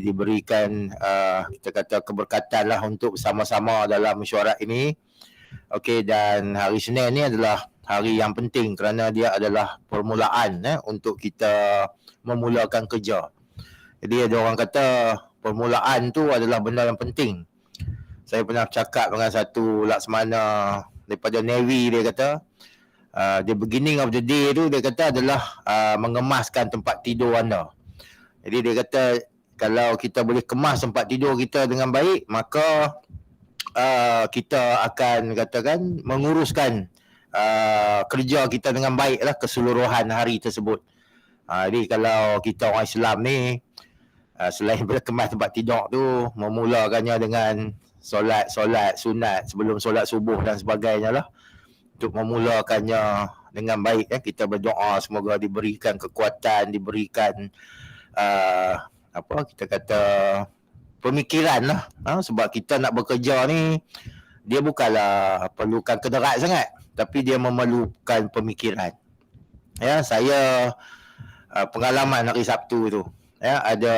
diberikan kita kata keberkatan lah untuk bersama-sama dalam mesyuarat ini. Okey, dan hari Senin ni adalah hari yang penting kerana dia adalah permulaan untuk kita memulakan kerja. Jadi ada orang kata permulaan tu adalah benda yang penting. Saya pernah cakap dengan satu laksamana daripada Navy, dia kata the beginning of the day tu dia kata adalah mengemaskan tempat tidur anda. Jadi dia kata kalau kita boleh kemas tempat tidur kita dengan baik, maka kita akan katakan menguruskan kerja kita dengan baik lah keseluruhan hari tersebut. Jadi kalau kita orang Islam ni selain berkemas tempat tidur tu, memulakannya dengan solat sunat sebelum solat subuh dan sebagainya lah, untuk memulakannya dengan baik kita berdoa semoga diberikan kekuatan, diberikan kita kata pemikiran lah, sebab kita nak bekerja ni dia bukanlah perlukan kederat sangat, tapi dia memerlukan pemikiran. Saya pengalaman hari Sabtu tu, ada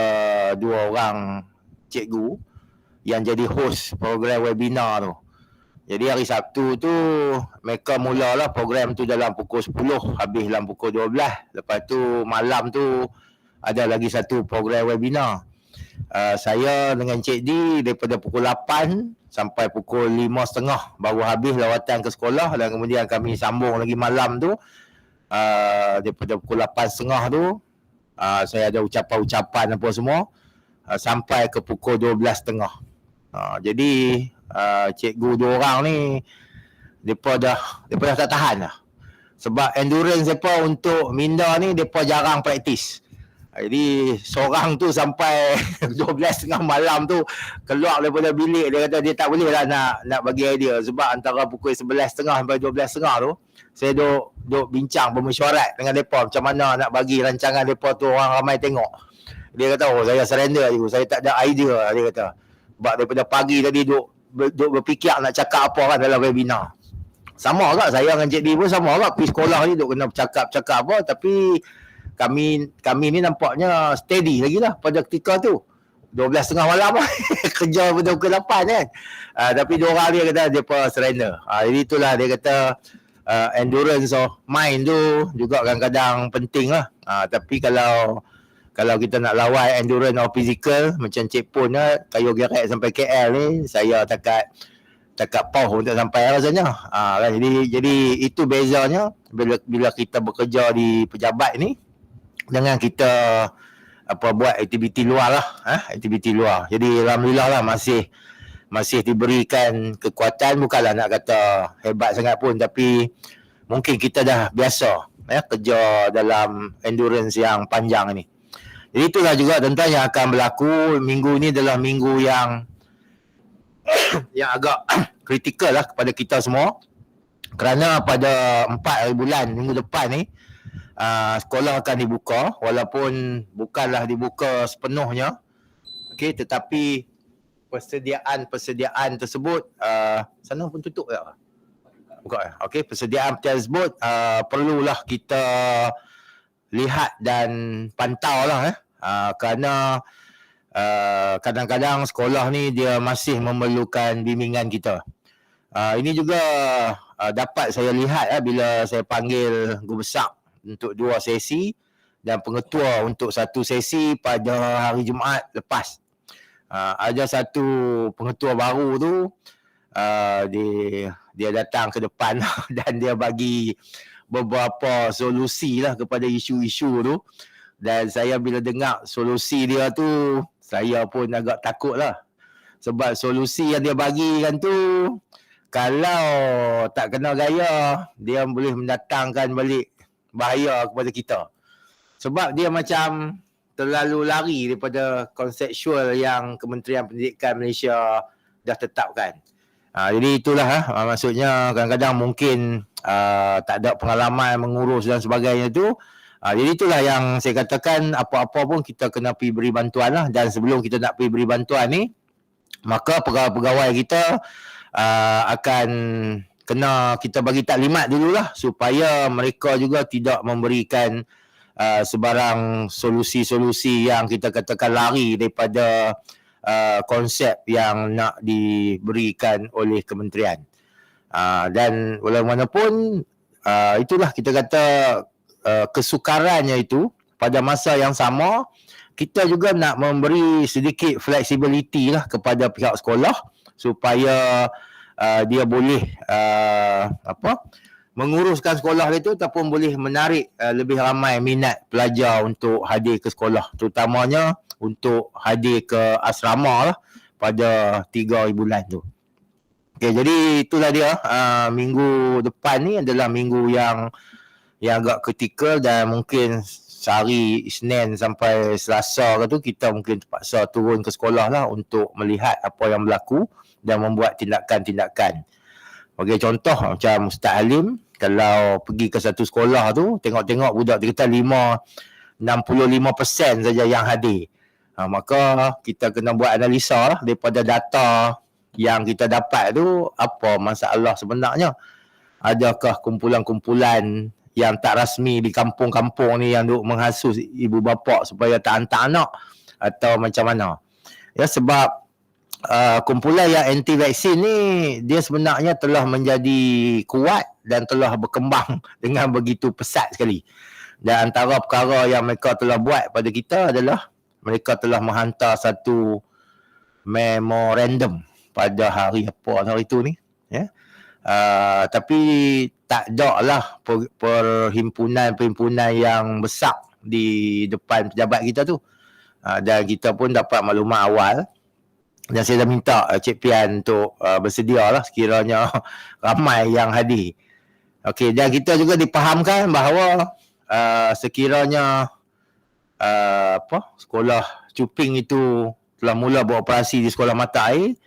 2 orang cikgu yang jadi host program webinar tu. Jadi hari Sabtu tu mereka mulalah program tu dalam pukul 10, habis dalam pukul 12. Lepas tu malam tu ada lagi satu program webinar. Saya dengan Cik D daripada pukul 8 sampai pukul 5.30 baru habis lawatan ke sekolah, dan kemudian kami sambung lagi malam tu daripada pukul 8.30 tu saya ada ucapan-ucapan apa semua sampai ke pukul 12.30. Jadi cikgu 2 orang ni depa dah tak tahan lah. Sebab endurance depa untuk minda ni depa jarang praktis. Jadi seorang tu sampai 12.30 malam tu keluar daripada bilik, dia kata dia tak boleh lah nak bagi idea, sebab antara pukul 11.30 sampai 12.30 tu saya duk bincang bermesyuarat dengan depa macam mana nak bagi rancangan depa tu orang ramai tengok. Dia kata saya surrender je, saya tak ada idea, dia kata. Sebab daripada pagi tadi duk berfikir nak cakap apa kan dalam webinar. Sama juga saya dengan Cik D pun sama juga, pergi sekolah ni duk kena cakap apa, tapi kami ni nampaknya steady lagi lah pada ketika tu 12.30 malam kerja pada pukul 8 kan. Tapi 2 orang dia kata dia pun surrender. Jadi itulah dia kata endurance of mind tu juga kadang-kadang penting lah. Tapi kalau kita nak lawan endurance of physical macam Cik Pun kayu gerak sampai KL ni, saya takat pauh untuk sampai rasanya. Jadi itu bezanya bila kita bekerja di pejabat ni dengan kita buat aktiviti luar lah, aktiviti luar. Jadi alhamdulillah lah masih diberikan kekuatan, bukanlah nak kata hebat sangat pun, tapi mungkin kita dah biasa kerja dalam endurance yang panjang ni. Jadi itulah juga tentang yang akan berlaku. Minggu ni adalah minggu yang agak kritikal lah kepada kita semua, kerana pada 4 hari bulan minggu depan ni sekolah akan dibuka, walaupun bukanlah dibuka sepenuhnya, tetapi persediaan tersebut sana pun tutup tak? Buka. Persediaan tersebut perlulah kita lihat dan pantau lah kerana kadang-kadang sekolah ni dia masih memerlukan bimbingan kita. Ini juga dapat saya lihat bila saya panggil guru besar untuk 2 sesi dan pengetua untuk 1 sesi pada hari Jumaat lepas. Ada satu pengetua baru tu, dia datang ke depan dan dia bagi beberapa solusi lah kepada isu-isu tu, dan saya bila dengar solusi dia tu saya pun agak takut lah, sebab solusi yang dia bagi kan tu kalau tak kena gaya dia boleh mendatangkan balik bahaya kepada kita, sebab dia macam terlalu lari daripada konseptual yang Kementerian Pendidikan Malaysia dah tetapkan. Jadi itulah maksudnya kadang-kadang mungkin tak ada pengalaman mengurus dan sebagainya tu. Jadi itulah yang saya katakan, apa-apa pun kita kena pergi beri bantuan lah. Dan sebelum kita nak pergi beri bantuan ni, maka pegawai-pegawai kita akan kena kita bagi taklimat dululah, supaya mereka juga tidak memberikan sebarang solusi-solusi yang kita katakan lari daripada konsep yang nak diberikan oleh kementerian. Dan walaupun itulah kita kata kesukarannya itu, pada masa yang sama kita juga nak memberi sedikit flexibility lah kepada pihak sekolah supaya dia boleh menguruskan sekolah itu ataupun boleh menarik lebih ramai minat pelajar untuk hadir ke sekolah, terutamanya untuk hadir ke asrama lah pada 3 hari bulan tu. Okay, jadi itulah dia, minggu depan ni adalah minggu yang agak kritikal, dan mungkin sehari Isnin sampai Selasa ke tu kita mungkin terpaksa turun ke sekolah lah untuk melihat apa yang berlaku dan membuat tindakan-tindakan. Bagi contoh macam Ustaz Halim, kalau pergi ke satu sekolah tu, tengok-tengok budak dia kata 65% saja yang hadir. Maka kita kena buat analisa lah daripada data yang kita dapat tu, apa masalah sebenarnya. Adakah kumpulan-kumpulan yang tak rasmi di kampung-kampung ni yang duk menghasut ibu bapa supaya tak hantar anak, atau macam mana. Ya, sebab kumpulan yang anti vaksin ni dia sebenarnya telah menjadi kuat dan telah berkembang dengan begitu pesat sekali. Dan antara perkara yang mereka telah buat pada kita adalah mereka telah menghantar satu memorandum pada hari tu ni, ya. Tapi tak ada lah perhimpunan yang besar di depan pejabat kita tu, dan kita pun dapat maklumat awal, dan saya dah minta Cik Pian untuk bersedia lah sekiranya ramai yang hadir. Okey, dan kita juga dipahamkan bahawa sekiranya sekolah Cuping itu telah mula beroperasi di sekolah mata air,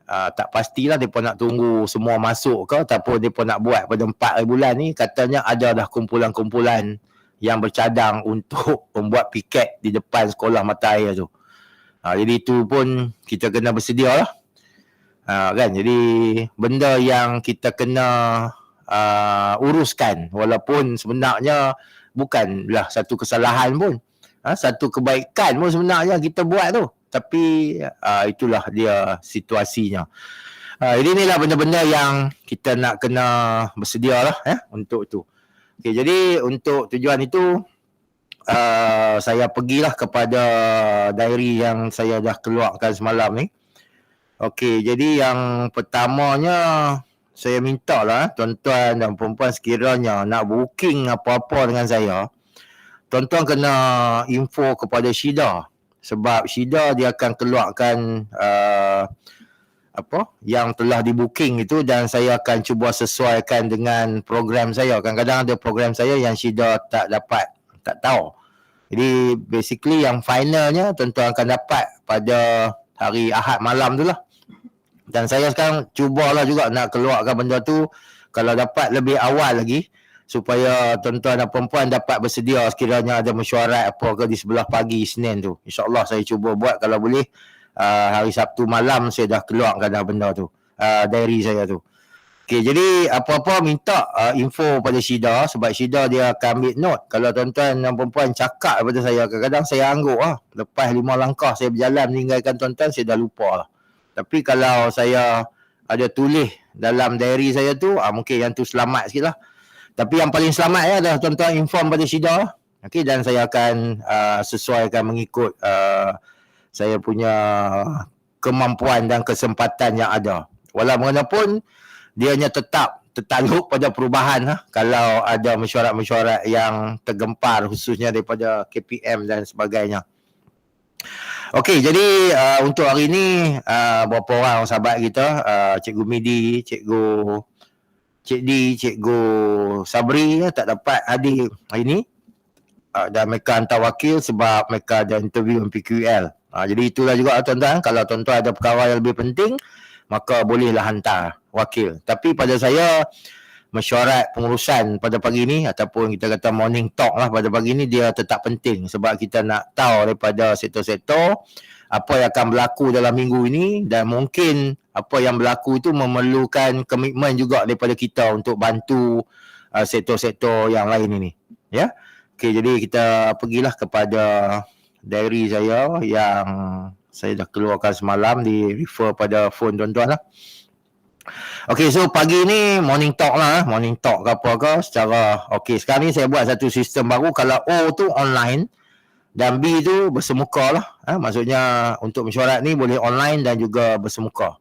tak pastilah mereka nak tunggu semua masuk ke ataupun mereka nak buat pada 4 hari bulan ni. Katanya ada dah kumpulan-kumpulan yang bercadang untuk membuat piket di depan sekolah mata air tu. Jadi itu pun kita kena bersedia lah. Kan? Jadi benda yang kita kena uruskan, walaupun sebenarnya bukanlah satu kesalahan pun, satu kebaikan pun sebenarnya kita buat tu. Tapi itulah dia situasinya. Jadi inilah benda-benda yang kita nak kena bersedia lah untuk itu. Okay, jadi untuk tujuan itu saya pergilah kepada diary yang saya dah keluarkan semalam ni. Okey, jadi yang pertamanya saya minta lah tuan-tuan dan puan-puan, sekiranya nak booking apa-apa dengan saya, tuan-tuan kena info kepada Syida. Sebab Syida dia akan keluarkan yang telah di booking itu, dan saya akan cuba sesuaikan dengan program saya. Kadang-kadang ada program saya yang Syida tak tahu. Jadi basically yang finalnya tuan-tuan akan dapat pada hari Ahad malam tu lah. Dan saya sekarang cubalah juga nak keluarkan benda tu kalau dapat lebih awal lagi, supaya tuan-tuan dan perempuan dapat bersedia sekiranya ada mesyuarat apa ke di sebelah pagi Isnin tu. InsyaAllah saya cuba buat, kalau boleh hari Sabtu malam saya dah keluarkan dah benda tu, diary saya tu. Okay, jadi apa-apa minta info pada Syida, sebab Syida dia akan ambil note. Kalau tuan-tuan dan perempuan cakap kepada saya, kadang-kadang saya angguk lepas 5 langkah saya berjalan meninggalkan tuan-tuan, saya dah lupa lah. Tapi kalau saya ada tulis dalam diary saya tu, mungkin yang tu selamat sikit lah. Tapi yang paling selamat adalah tuan-tuan inform pada Syida. Okay, dan saya akan sesuaikan mengikut saya punya kemampuan dan kesempatan yang ada. Walaupun dia hanya tetap tertakluk pada perubahan kalau ada mesyuarat-mesyuarat yang tergempar, khususnya daripada KPM dan sebagainya. Okey, jadi untuk hari ini berapa orang sahabat kita, Cikgu Midi, Cik D, Cikgu Sabri tak dapat hadir hari ini, dan mereka hantar wakil sebab mereka ada interview MPQL. Jadi itulah juga tuan-tuan, kalau tuan-tuan ada perkara yang lebih penting, maka bolehlah hantar wakil. Tapi pada saya, mesyuarat pengurusan pada pagi ni ataupun kita kata morning talk lah pada pagi ni, dia tetap penting sebab kita nak tahu daripada sektor-sektor apa yang akan berlaku dalam minggu ini, dan mungkin apa yang berlaku itu memerlukan komitmen juga daripada kita untuk bantu sektor-sektor yang lain ini, ya. Okey, jadi kita pergilah kepada diary saya yang saya dah keluarkan semalam, di refer pada phone tuan-tuan lah. Okey, so pagi ni morning talk lah, morning talk ke apa ke secara okey. Sekarang ni saya buat satu sistem baru, kalau O tu online dan B tu bersemuka lah. Maksudnya untuk mesyuarat ni boleh online dan juga bersemuka.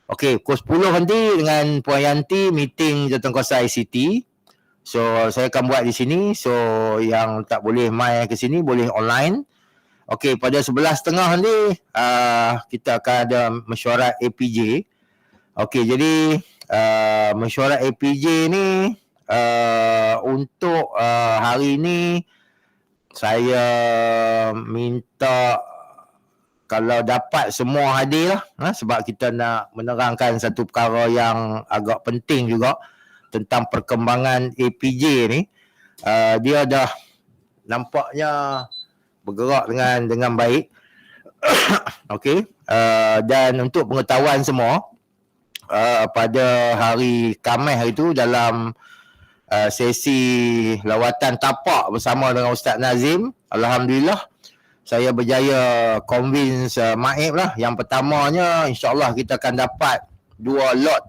Okey, pukul 10 nanti dengan Puan Yanti meeting Jawatankuasa ICT. So saya akan buat di sini. So yang tak boleh mai ke sini boleh online. Okey, pada 11.30 nanti kita akan ada mesyuarat APJ. Okey, jadi mesyuarat APJ ni untuk hari ni saya minta kalau dapat semua hadir lah, sebab kita nak menerangkan satu perkara yang agak penting juga tentang perkembangan APJ ni. Dia dah nampaknya bergerak dengan baik. Okey, dan untuk pengetahuan semua, pada hari Khamis hari tu dalam sesi lawatan tapak bersama dengan Ustaz Nazim, alhamdulillah saya berjaya convince Maib lah. Yang pertamanya insyaAllah kita akan dapat 2 lot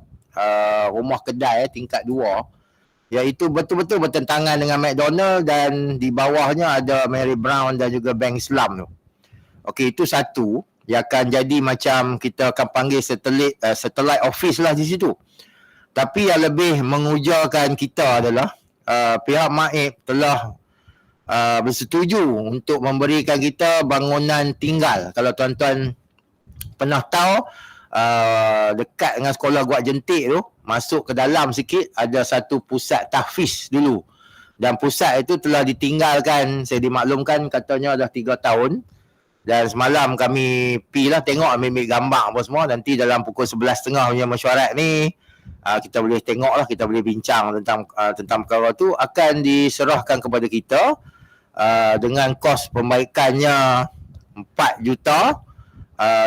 rumah kedai tingkat 2, iaitu betul-betul bertentangan dengan McDonald, dan di bawahnya ada Mary Brown dan juga Bank Islam tu. Okey, itu satu yang akan jadi macam kita akan panggil satellite office lah di situ. Tapi yang lebih mengujarkan kita adalah pihak Maib telah bersetuju untuk memberikan kita bangunan tinggal. Kalau tuan-tuan pernah tahu, dekat dengan sekolah Guat Jentik tu, masuk ke dalam sikit ada satu pusat tahfiz dulu, dan pusat itu telah ditinggalkan. Saya dimaklumkan katanya dah 3 tahun. Dan semalam kami pergi lah tengok, ambil gambar apa semua. Nanti dalam pukul 11.30 punya mesyuarat ni, kita boleh tengok lah, kita boleh bincang tentang perkara tu. Akan diserahkan kepada kita dengan kos pembaikannya 4 juta.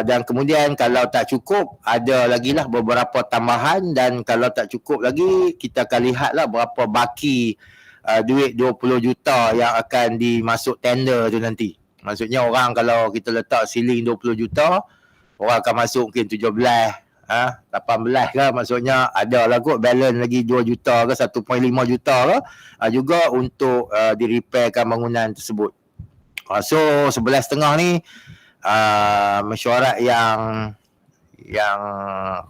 Dan kemudian kalau tak cukup, ada lagi lah beberapa tambahan. Dan kalau tak cukup lagi, kita akan lihat lah berapa baki duit 20 juta yang akan dimasuk tender tu nanti. Maksudnya orang kalau kita letak ceiling 20 juta, orang akan masuk mungkin 17, 18 ke, maksudnya ada lah kot balance lagi 2 juta ke 1.5 juta ke juga untuk direpairkan bangunan tersebut. So 11.30 ni mesyuarat yang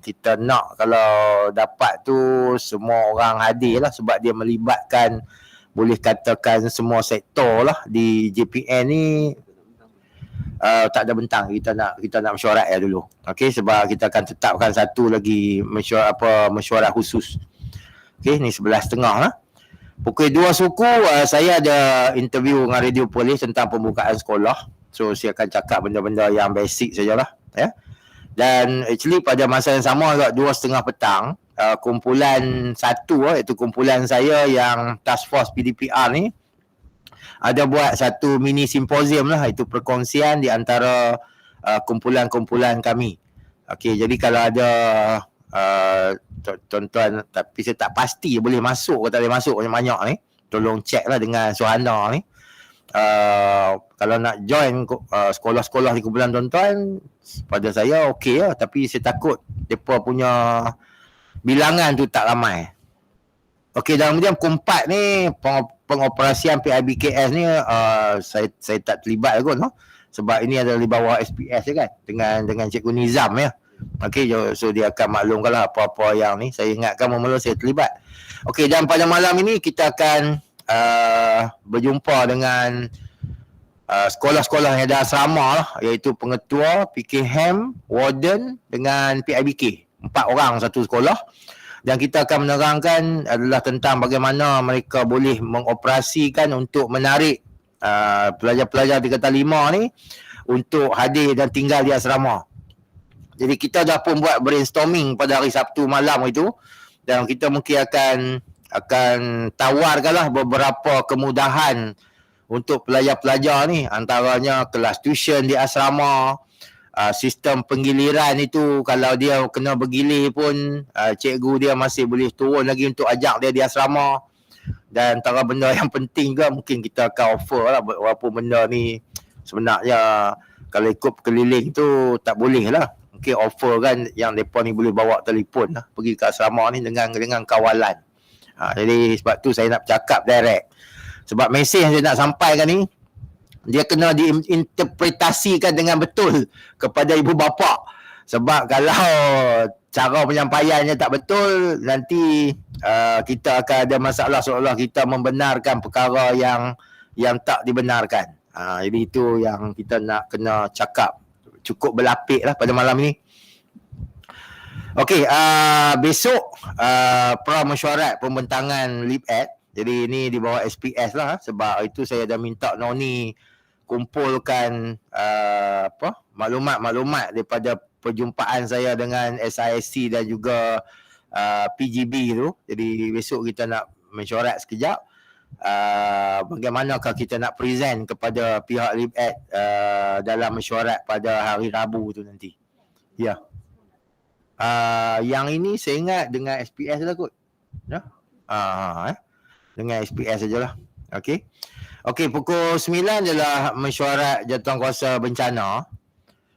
kita nak kalau dapat tu semua orang hadir lah, sebab dia melibatkan boleh katakan semua sektor lah di JPN ni. Tak ada bentang, kita nak mesyuarat ya dulu. Okey, sebab kita akan tetapkan satu lagi mesyuarat khusus. Okey, ni 11.30 lah. Pukul 2 suku saya ada interview dengan Radio Polis tentang pembukaan sekolah. So saya akan cakap benda-benda yang basic sajalah, ya. Dan actually pada masa yang sama agak 2.30 petang, kumpulan satu iaitu kumpulan saya yang Task Force PDPR ni ada buat satu mini simposium lah, itu perkongsian di antara kumpulan-kumpulan kami. Okey, jadi kalau ada tuan-tuan, tapi saya tak pasti boleh masuk ke tak boleh masuk banyak-banyak ni, tolong check lah dengan Suhana ni. Kalau nak join sekolah-sekolah di kumpulan tuan-tuan, pada saya okey lah, tapi saya takut mereka punya bilangan tu tak ramai. Okey, dan kemudian kumpat ni pengoperasian PIBKS ni saya tak terlibat kot, no? Sebab ini adalah di bawah SPS je kan, dengan Cikgu Nizam ya. Okey, so dia akan maklumkan lah apa-apa yang ni. Saya ingatkan mula-mula saya terlibat. Okey, dan pada malam ini kita akan berjumpa dengan sekolah-sekolah yang ada asrama lah, iaitu pengetua, PKM, warden dengan PIBK. 4 orang satu sekolah. Dan kita akan menerangkan adalah tentang bagaimana mereka boleh mengoperasikan untuk menarik pelajar-pelajar tingkatan 5 ni untuk hadir dan tinggal di asrama. Jadi kita dah pun buat brainstorming pada hari Sabtu malam itu, dan kita mungkin akan tawarkanlah beberapa kemudahan untuk pelajar-pelajar ni, antaranya kelas tuition di asrama, sistem penggiliran itu, kalau dia kena bergilir pun cikgu dia masih boleh turun lagi untuk ajak dia di asrama. Dan antara benda yang penting juga mungkin kita akan offer lah, walaupun benda ni sebenarnya kalau ikut keliling tu tak boleh lah. Mungkin offer kan yang mereka ni boleh bawa telefon lah, pergi ke asrama ni dengan kawalan. Jadi sebab tu saya nak bercakap direct. Sebab mesej yang saya nak sampaikan ni, dia kena diinterpretasikan dengan betul kepada ibu bapa. Sebab kalau cara penyampaiannya tak betul, nanti kita akan ada masalah seolah kita membenarkan perkara yang tak dibenarkan. Jadi itu yang kita nak kena cakap. Cukup berlapik lah pada malam ni. Okey, besok pra-mesyuarat pembentangan LibEd. Jadi ini di bawah SPS lah, sebab itu saya dah minta Noni kumpulkan maklumat-maklumat daripada perjumpaan saya dengan SISC dan juga PGB tu. Jadi besok kita nak mesyuarat sekejap. Bagaimanakah kita nak present kepada pihak LibEd dalam mesyuarat pada hari Rabu tu nanti. Ya. Yang ini saya ingat dengan SPS lah kot. Ya. Dengan SPS sajalah. Okey. Okey, pukul 9 adalah mesyuarat jawatankuasa bencana.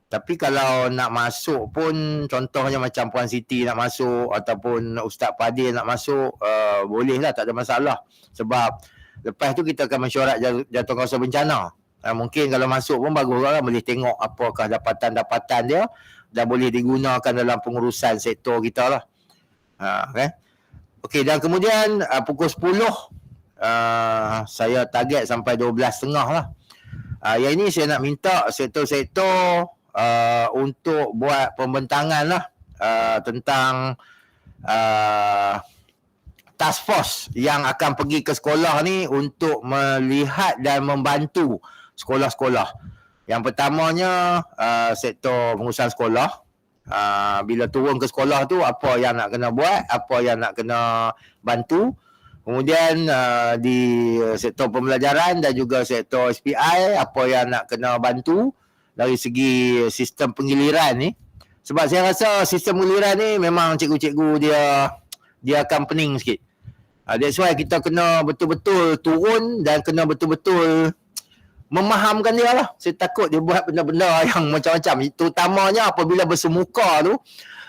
Tapi kalau nak masuk pun, contohnya macam Puan Siti nak masuk ataupun Ustaz Padil nak masuk, boleh lah, tak ada masalah. Sebab lepas tu kita akan mesyuarat jawatankuasa bencana. Mungkin kalau masuk pun bagus lah, boleh tengok apakah dapatan-dapatan dia dan boleh digunakan dalam pengurusan sektor kita lah. Okay? Okey, dan kemudian pukul 10 saya target sampai 12.30 lah. Yang ini saya nak minta sektor-sektor untuk buat pembentangan lah tentang task force yang akan pergi ke sekolah ni untuk melihat dan membantu sekolah-sekolah. Yang pertamanya sektor pengurusan sekolah. Bila turun ke sekolah tu, apa yang nak kena buat, apa yang nak kena bantu. Kemudian di sektor pembelajaran dan juga sektor SPI, apa yang nak kena bantu dari segi sistem penggiliran ni. Sebab saya rasa sistem penggiliran ni memang cikgu-cikgu dia akan pening sikit. That's why kita kena betul-betul turun dan kena betul-betul memahamkan dia lah. Saya takut dia buat benda-benda yang macam-macam. Terutamanya apabila bersemuka tu,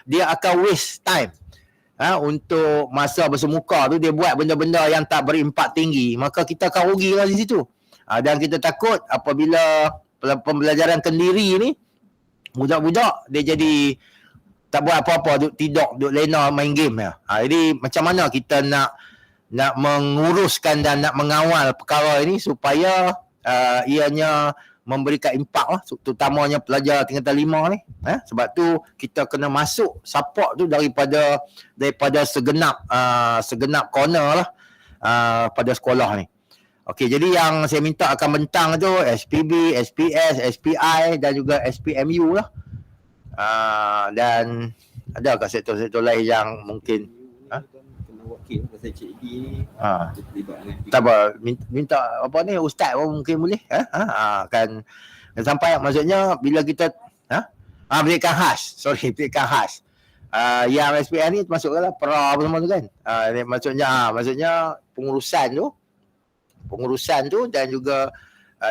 dia akan waste time. Untuk masa bersemuka tu, dia buat benda-benda yang tak berimpak tinggi. Maka kita akan rugi lah di situ. Dan kita takut apabila pembelajaran kendiri ni, budak-budak dia jadi tak buat apa-apa, duduk lena main game ya. Jadi macam mana kita nak menguruskan dan nak mengawal perkara ini supaya ianya memberikan impak lah, terutamanya pelajar tingkatan 5 ni. Sebab tu kita kena masuk support tu daripada segenap corner lah pada sekolah ni. Okey, jadi yang saya minta akan bentang tu SPB, SPS, SPI dan juga SPMU lah. Dan adakah sektor-sektor lain yang mungkin kena wakil pasal Cik D ni terlibat dengan tak apa, minta apa ni ustaz pun mungkin boleh kan sampai maksudnya bila kita pendidikan khas, pendidikan khas. Yang SPM ni masuklah pra apa semua tu kan. Maksudnya pengurusan tu dan juga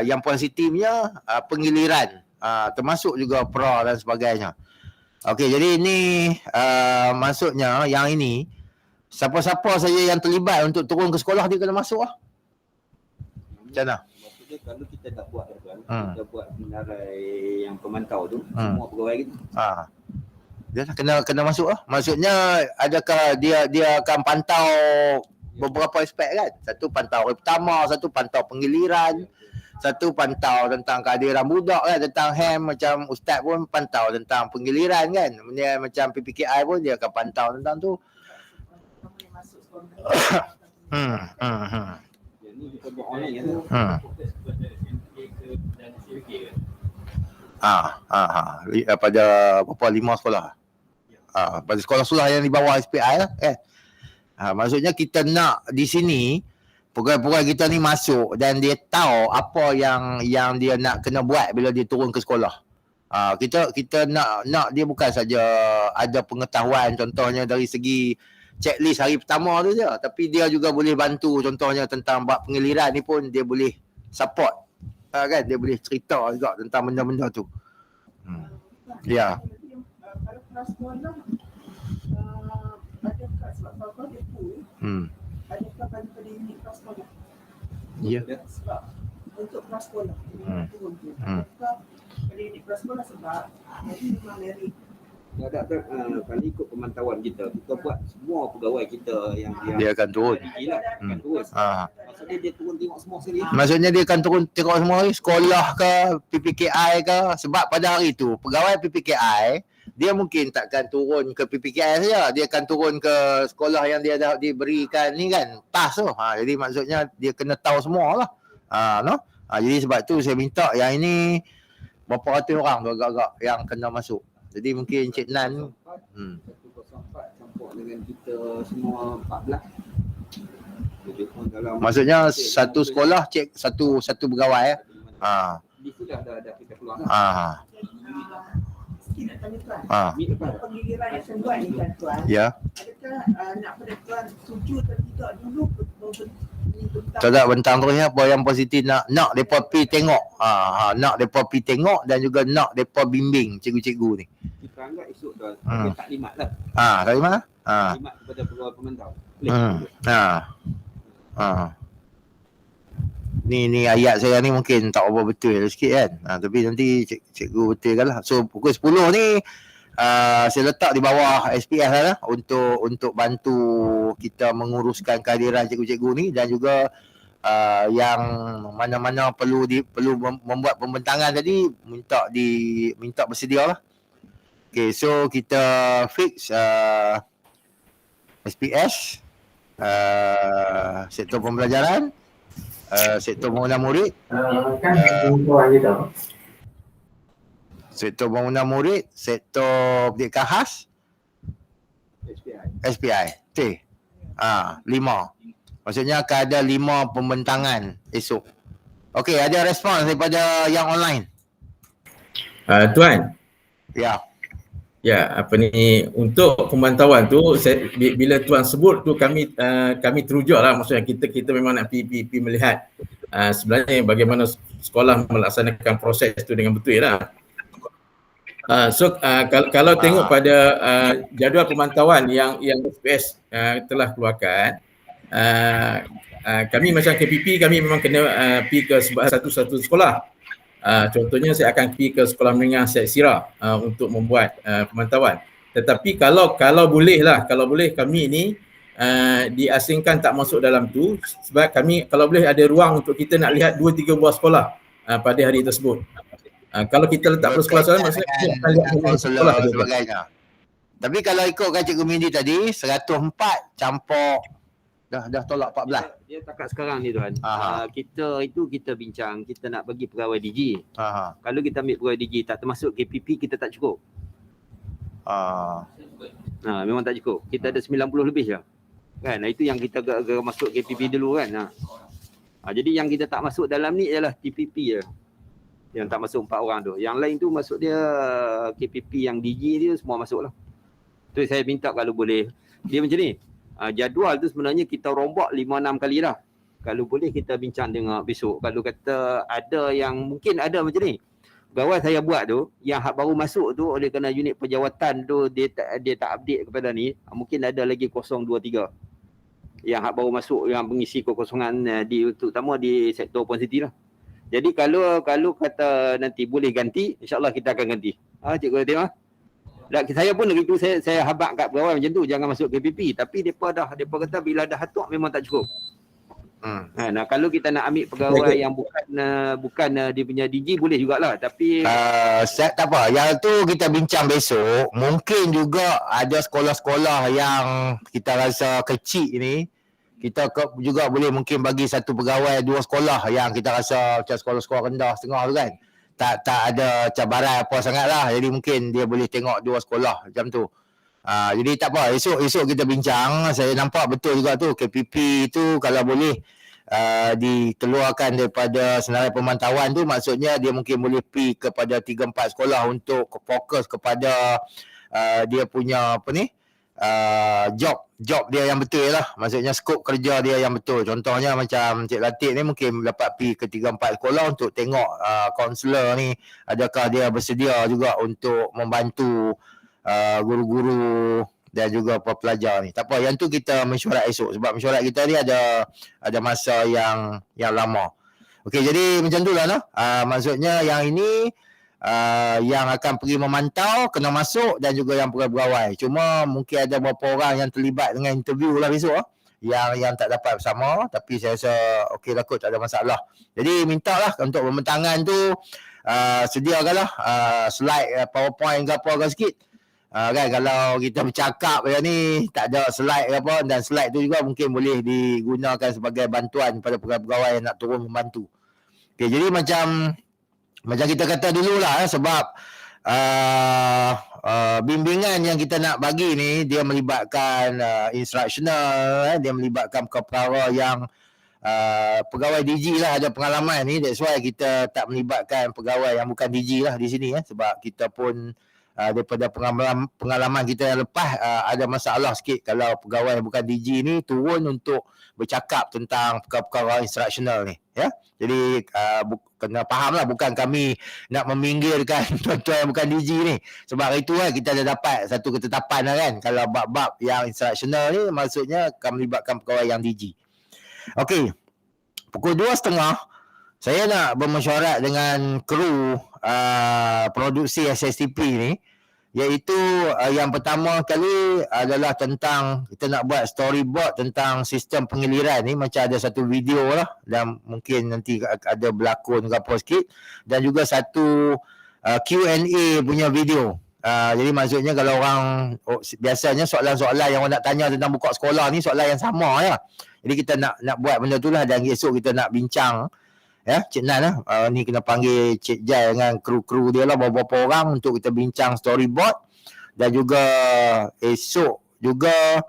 yang Puan Siti punya penggiliran, termasuk juga pra dan sebagainya. Okey, jadi ini maksudnya yang ini siapa-siapa saja yang terlibat untuk turun ke sekolah dia kena masuk lah. Macam mana? Maksudnya kalau kita dah buat kita buat menarai yang pemantau tu, semua pegawai kita. Dia dah kena masuk lah. Maksudnya adakah dia akan pantau beberapa aspek kan? Satu pantau hari pertama, satu pantau penggiliran, satu pantau tentang kehadiran budak kan, tentang HAM, macam ustaz pun pantau tentang penggiliran kan. Dia macam PPKI pun dia akan pantau tentang tu. Jadi kita buat online kan. Pada berapa 5 sekolah. Pada sekolah-sekolah yang di bawah SPI lah kan. Maksudnya kita nak di sini pegawai-pegawai kita ni masuk dan dia tahu apa yang dia nak kena buat bila dia turun ke sekolah. Kita nak dia bukan saja ada pengetahuan, contohnya dari segi checklist hari pertama tu je, tapi dia juga boleh bantu, contohnya tentang bab pengeliran ni pun dia boleh support, kan, dia boleh cerita juga tentang benda-benda tu. Ya. Kalau kelas sekolah adakah sebab apa dia full, adakah pada unit kelas sekolah? Ya. Sebab untuk kelas sekolah turun tu, adakah pada unit kelas sekolah sebab jadi memang merit. Kalau ikut pemantauan kita buat semua pegawai kita yang Dia akan turun. akan turun. Maksudnya dia turun tengok semua sekali. Maksudnya dia akan turun tengok semua hari, sekolah ke, PPKI ke. Sebab pada hari tu, pegawai PPKI, dia mungkin takkan turun ke PPKI saja. Dia akan turun ke sekolah yang dia dah diberikan ni kan, TAS tu. Jadi maksudnya dia kena tahu semua lah. Jadi sebab tu saya minta yang ini berapa ratus orang tu agak-agak yang kena masuk. Jadi mungkin Cik Nan 104 campur dengan kita semua 14. maksudnya satu sekolah cek satu pegawai. Di sudah ada kita keluar. Sikit nak tanya tuan. Penggiliran yang saya buat ni kan tuan. Ya. Adakah nak pada tuan setuju atau tidak dulu Tak ada bentang terusnya apa yang positif nak depa pi tengok. Nak depa pi tengok dan juga nak depa bimbing cikgu-cikgu ni. Kita anggap esok tuan dia taklimat lah. Taklimat. Taklimat kepada pegawai pemantau. Ni ayat saya ni mungkin tak apa betul sikit kan. Tapi nanti cikgu betulkan lah. So pukul 10 ni saya letak di bawah SPS lah untuk bantu kita menguruskan kehadiran cikgu-cikgu ni dan juga yang mana-mana perlu membuat pembentangan tadi minta bersedia lah. Okay, so kita fix SPS, sektor pembelajaran, sektor bangunan murid, sektor bangunan murid, sektor pendidikan khas, SPI. Okey. 5. Maksudnya akan ada 5 pembentangan esok. Okey, ada respons daripada yang online? Tuan. Ya. Ya, untuk pemantauan tu bila tuan sebut tu kami teruja lah, maksudnya kita memang nak pergi melihat sebenarnya bagaimana sekolah melaksanakan proses tu dengan betul lah. Kalau tengok pada jadual pemantauan yang SPS telah keluarkan, kami macam KPP kami memang kena pergi ke satu sekolah. Contohnya saya akan pergi ke sekolah menengah Syed Sirah untuk membuat pemantauan. Tetapi kalau boleh kami ni diasingkan tak masuk dalam tu, sebab kami kalau boleh ada ruang untuk kita nak lihat 2-3 buah sekolah pada hari tersebut. Kalau kita letak persekolahan maksudnya kita akan lihat sekolah dan sebagainya. Tapi kalau ikutkan Cikgu Mindy tadi 104 campur dah tolak 14. Dia takat sekarang ni tuan. Kita bincang kita nak bagi pegawai DG. Kalau kita ambil pegawai DG tak termasuk KPP kita tak cukup. Memang tak cukup. Kita ada 90 lebih je. Kan? Itu yang kita masuk KPP dulu kan. Jadi yang kita tak masuk dalam ni ialah TPP je. Yang tak masuk 4 orang tu. Yang lain tu masuk dia KPP yang DG dia semua masuk lah. Tu saya minta kalau boleh. Dia macam ni. Jadual tu sebenarnya kita rombak 5-6 kali dah. Kalau boleh kita bincang dengan besok. Kalau kata ada yang mungkin ada macam ni. Pegawai saya buat tu, yang hak baru masuk tu oleh kerana unit penjawatan tu dia tak update kepada ni, mungkin ada lagi 023. Yang hak baru masuk yang mengisi kekosongan terutama di sektor Puan Siti lah. Jadi kalau kata nanti boleh ganti, insya-Allah kita akan ganti. Cikgu tengok. Saya pun lagi tu saya habaq kat pegawai macam tu, jangan masuk KPP, tapi depa kata bila dah hatuk memang tak cukup. Nah, kalau kita nak ambil pegawai yang bukan dia punya DG boleh jugalah, tapi tak apa, yang tu kita bincang besok. Mungkin juga ada sekolah-sekolah yang kita rasa kecil ni, kita juga boleh mungkin bagi satu pegawai 2 sekolah yang kita rasa macam sekolah-sekolah rendah setengah tu kan. Tak ada cabaran apa sangat lah. Jadi mungkin dia boleh tengok 2 sekolah macam tu. Jadi tak apa, esok kita bincang. Saya nampak betul juga tu KPP tu kalau boleh dikeluarkan daripada senarai pemantauan tu, maksudnya dia mungkin boleh pergi kepada 3-4 sekolah untuk fokus kepada dia punya job dia yang betul lah. Maksudnya skop kerja dia yang betul. Contohnya macam Cik Latif ni mungkin dapat pergi ke 3-4 sekolah untuk tengok kaunselor ni adakah dia bersedia juga untuk membantu guru-guru dan juga pelajar ni. Tak apa, yang tu kita mesyuarat esok sebab mesyuarat kita ni ada masa yang lama. Okey, jadi macam tu lah, no? Maksudnya yang ini yang akan pergi memantau kena masuk dan juga yang pegawai. Cuma mungkin ada beberapa orang yang terlibat dengan interview lah besok yang tak dapat bersama, tapi saya rasa okey lah kot, tak ada masalah. Jadi mintalah untuk pembentangan tu sediakanlah slide PowerPoint ke apa sikit. Kan kalau kita bercakap yang ni tak ada slide ke apa, dan slide tu juga mungkin boleh digunakan sebagai bantuan pada pegawai yang nak turun membantu. Okey, jadi macam kita kata dululah sebab bimbingan yang kita nak bagi ni dia melibatkan instructional, dia melibatkan perkara yang pegawai DG lah ada pengalaman ni. That's why kita tak melibatkan pegawai yang bukan DG lah di sini sebab kita pun daripada pengalaman kita yang lepas ada masalah sikit kalau pegawai yang bukan DG ni turun untuk bercakap tentang perkara-perkara instructional ni, ya. Jadi kena faham lah, bukan kami nak meminggirkan tuan-tuan yang bukan DG ni. Sebab itu kita dah dapat satu ketetapan lah kan, kalau bab-bab yang instructional ni maksudnya akan melibatkan pegawai yang DG. Okey, pukul 2.30 saya nak bermesyuarat dengan kru produksi SSTP ni, iaitu yang pertama kali adalah tentang kita nak buat storyboard tentang sistem pengiliran ni. Macam ada satu video lah dan mungkin nanti ada berlakon ke apa sikit, dan juga satu Q&A punya video. Jadi maksudnya kalau orang biasanya soalan-soalan yang orang nak tanya tentang buka sekolah ni soalan yang sama ya. Jadi kita nak buat benda tu lah, dan esok kita nak bincang ya, Cik Nan lah. Ni kena panggil Cik Jai dengan kru-kru dia lah, beberapa orang untuk kita bincang storyboard. Dan juga esok juga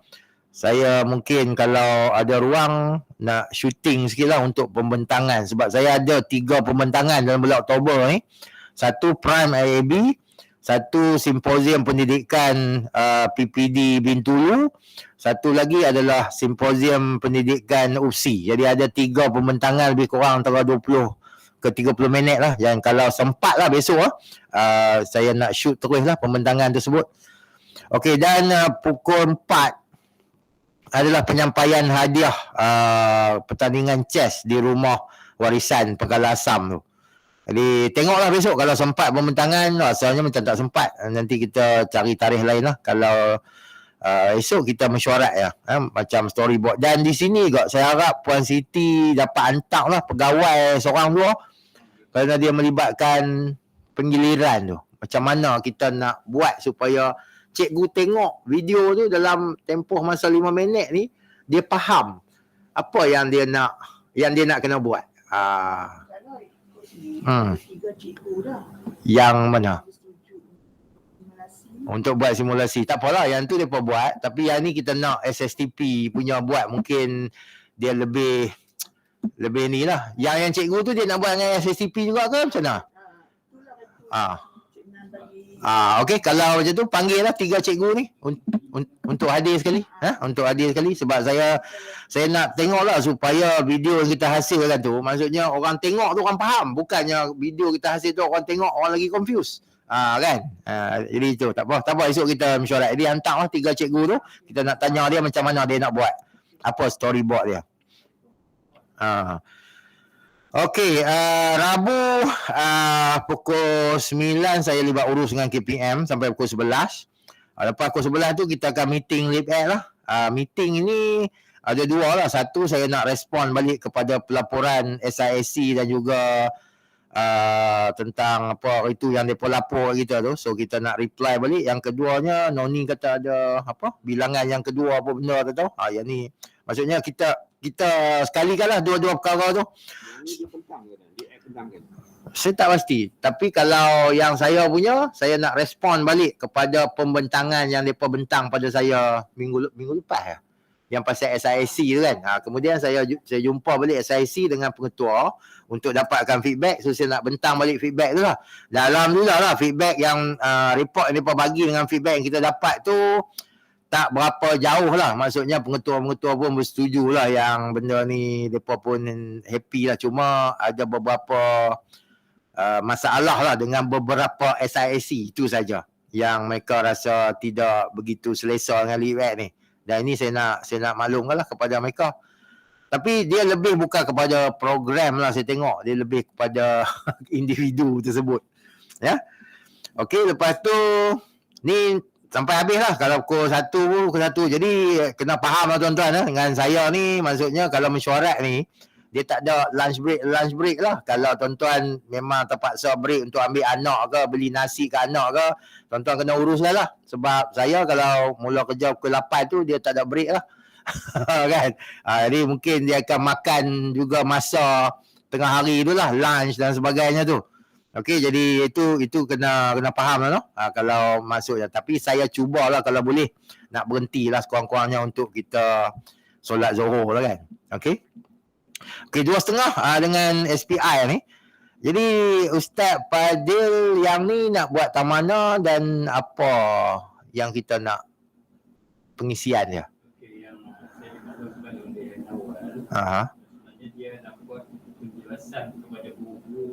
saya mungkin kalau ada ruang nak shooting sikit lah untuk pembentangan, sebab saya ada 3 pembentangan dalam bulan Oktober ni. Satu Prime IAB, satu simposium pendidikan PPD Bintulu, satu lagi adalah simposium pendidikan UPSI. Jadi ada 3 pembentangan lebih kurang antara 20 ke 30 minit lah. Yang kalau sempat lah besok saya nak shoot terus lah pembentangan tersebut. Okey, dan pukul 4 adalah penyampaian hadiah pertandingan chess di rumah warisan Pegala Asam tu. Jadi tengoklah besok kalau sempat pembentangan. Asalnya macam tak sempat, nanti kita cari tarikh lain lah. Kalau esok kita mesyuarat ya, macam storyboard. Dan di sini juga saya harap Puan Siti dapat hantar lah pegawai seorang dua, kerana dia melibatkan penggiliran tu. Macam mana kita nak buat supaya cikgu tengok video tu dalam tempoh masa 5 minit ni, dia faham apa yang dia nak kena buat. Tiga cikgu dah. Yang mana? Simulasi. Untuk buat simulasi. Tak apalah, yang tu mereka buat. Tapi yang ni kita nak SSTP punya buat. Mungkin dia lebih ni lah. Yang cikgu tu dia nak buat dengan SSTP juga ke macam mana? Okey, kalau macam tu panggil lah 3 cikgu ni untuk hadir sekali. Untuk hadir sekali, sebab saya nak tengok lah supaya video yang kita hasilkan tu, maksudnya orang tengok tu orang faham, bukannya video kita hasil tu orang tengok orang lagi confused. Kan? Jadi itu tak apa esok kita mesyuarat. Jadi hantar lah 3 cikgu tu, kita nak tanya dia macam mana dia nak buat, apa storyboard dia. Okey, Rabu pukul 9 saya libat urus dengan KPM sampai pukul 11. Lepas pukul 11 tu kita akan meeting LibEd lah. Meeting ini ada 2 lah. Satu, saya nak respon balik kepada pelaporan SISC dan juga tentang apa itu yang mereka lapor kita tu. So kita nak reply balik. Yang keduanya, Noni kata ada bilangan yang kedua apa benda tu tahu. Yang ni maksudnya kita sekalikan lah 2 perkara tu. Saya tak pasti. Tapi kalau yang saya punya, saya nak respon balik kepada pembentangan yang mereka bentang pada saya minggu lepas ya. Yang pasal SISC tu kan. Kemudian saya jumpa balik SISC dengan pengetua untuk dapatkan feedback. So saya nak bentang balik feedback tu lah. Dan alhamdulillah lah feedback yang report yang mereka bagi dengan feedback yang kita dapat tu tak berapa jauh lah. Maksudnya pengetua-pengetua pun bersetuju lah yang benda ni mereka pun happy lah. Cuma ada beberapa masalah lah dengan beberapa SIAC, itu saja yang mereka rasa tidak begitu selesa dengan LIRAC ni. Dan ini saya nak maklumkan lah kepada mereka. Tapi dia lebih bukan kepada program lah, saya tengok. Dia lebih kepada individu tersebut. Ya. Okey, lepas tu ni sampai habis lah. Kalau pukul 1 pun pukul 1. Jadi kena faham lah tuan-tuan dengan saya ni. Maksudnya kalau mesyuarat ni, dia tak ada lunch break lah. Kalau tuan-tuan memang terpaksa break untuk ambil anak ke, beli nasi ke anak ke, tuan-tuan kena urus lah. Sebab saya kalau mula kerja pukul 8 tu, dia tak ada break lah. Kan? Jadi mungkin dia akan makan juga masa tengah hari tu lah, lunch dan sebagainya tu. Okey, jadi itu kena faham lah. Kalau masuk ya. Tapi saya cubalah kalau boleh nak berhentilah sekurang-kurangnya untuk kita solat Zuhur lah kan. Okey. Okey, 2.30 dengan SPI ni. Jadi Ustaz Fadil yang ni nak buat tak mana dan apa yang kita nak pengisian dia? Okey, yang saya maklumkan oleh awal, sebenarnya dia nak buat penjelasan kepada guru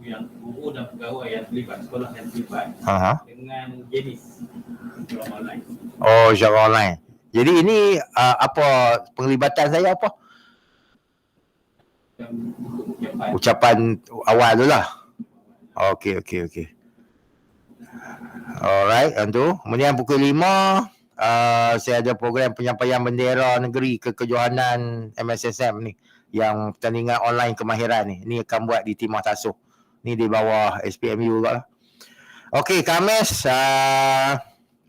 dan pegawai yang terlibat, sekolah yang terlibat dengan jenis secara online. Oh, secara online. Jadi ini apa penglibatan saya apa? Ucapan awal tu lah. Okey. Alright, tu. Kemudian pukul 5 saya ada program penyampaian bendera negeri kekejohanan MSSM ni, yang pertandingan online kemahiran ni. Ni akan buat di Timah Tasuh. Ni di bawah SPMU juga lah. Okey, Khamis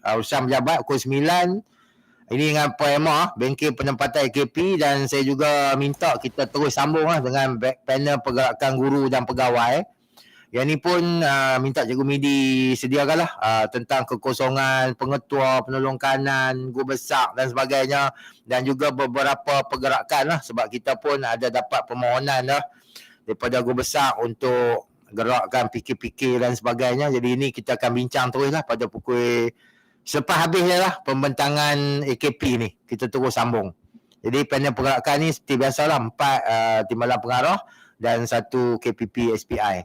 urusan pejabat pukul 9. Ini dengan PMA, bengkel penempatan AKP, dan saya juga minta kita terus sambung lah dengan panel pergerakan guru dan pegawai. Yang ni pun minta Cikgu Midi sediakan lah tentang kekosongan pengetua, penolong kanan, guru besar dan sebagainya, dan juga beberapa pergerakan lah, sebab kita pun ada dapat permohonan lah daripada guru besar untuk gerakkan fikir-fikir dan sebagainya. Jadi ini kita akan bincang terus lah pada pukul selepas habisnya lah pembentangan AKP ni, kita terus sambung. Jadi panel pergerakan ni seperti biasalah 4 timbalan pengarah dan 1 KPP SPI.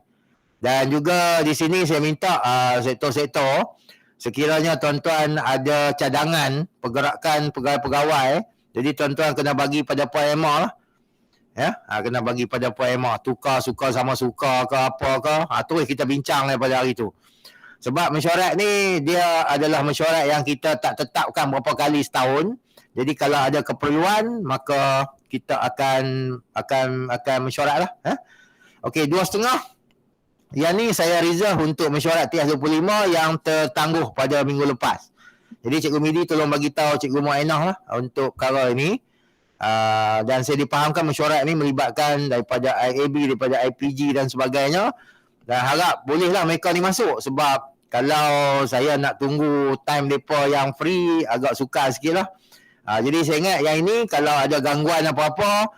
Dan juga di sini saya minta sektor-sektor, sekiranya tuan-tuan ada cadangan pergerakan pegawai-pegawai, jadi tuan-tuan kena bagi pada Puan Emma lah. Ya, kena bagi pada Puan Emma, tukar suka sama suka ke apa ke, terus kita bincang pada hari tu. Sebab mesyuarat ni dia adalah mesyuarat yang kita tak tetapkan berapa kali setahun. Jadi kalau ada keperluan maka kita akan mesyuarat lah. Okey, 2.30. Yang ni saya reserve untuk mesyuarat TS25 yang tertangguh pada minggu lepas. Jadi Cikgu Midi tolong bagi tahu Cikgu Muainah lah untuk perkara ini. Dan saya dipahamkan mesyuarat ni melibatkan daripada IAB, daripada IPG dan sebagainya. Dan harap bolehlah mereka ni masuk, sebab kalau saya nak tunggu time mereka yang free agak sukar sikit lah. Jadi saya ingat yang ini kalau ada gangguan apa-apa,